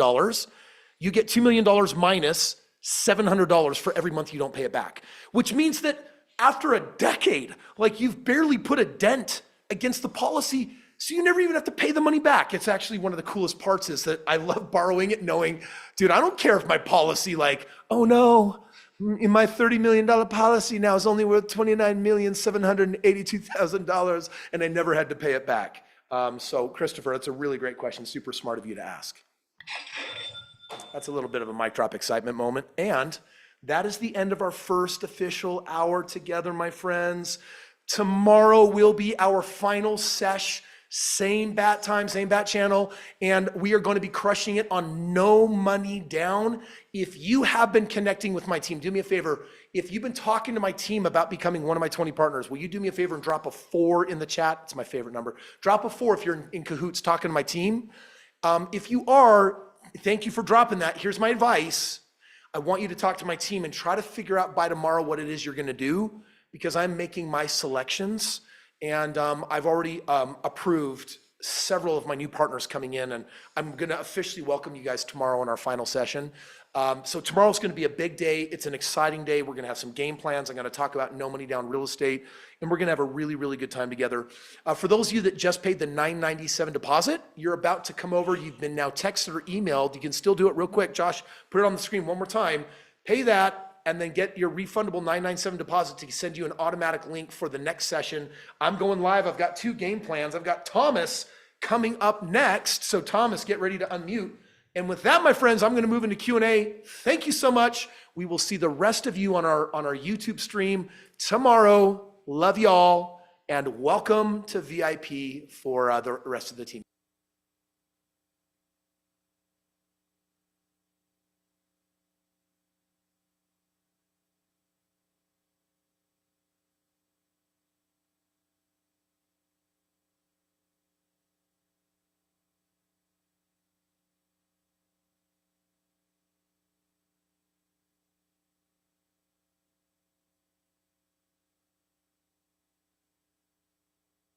S2: you get $2 million minus $700 for every month you don't pay it back. Which means that after a decade, like you've barely put a dent against the policy, so you never even have to pay the money back. It's actually one of the coolest parts is that I love borrowing it knowing, dude, I don't care if my policy like, oh no, in my $30 million policy now is only worth $29,782,000 and I never had to pay it back. So Christopher, that's a really great question. Super smart of you to ask. That's a little bit of a mic drop excitement moment. And that is the end of our first official hour together, my friends. Tomorrow will be our final sesh. Same bat time, same bat channel, and we are going to be crushing it on no money down. If you have been connecting with my team, do me a favor. If you've been talking to my team about becoming one of my 20 partners, will you do me a favor and drop a 4 in the chat? It's my favorite number. Drop a 4 if you're in cahoots talking to my team. If you are, thank you for dropping that. Here's my advice. I want you to talk to my team and try to figure out by tomorrow what it is you're gonna do, because I'm making my selections. And I've already approved several of my new partners coming in, and I'm gonna officially welcome you guys tomorrow in our final session. So tomorrow's gonna be a big day. It's an exciting day. We're gonna have some game plans. I'm gonna talk about no money down real estate, and we're gonna have a really, really good time together. For those of you that just paid the $997 deposit, you're about to come over. You've been now texted or emailed. You can still do it real quick. Josh, put it on the screen one more time. Pay that, and then get your refundable $997 deposit to send you an automatic link for the next session. I'm going live. I've got 2 game plans. I've got Thomas coming up next. So Thomas, get ready to unmute. And with that, my friends, I'm going to move into Q&A. Thank you so much. We will see the rest of you on our YouTube stream tomorrow. Love y'all, and welcome to VIP for the rest of the team.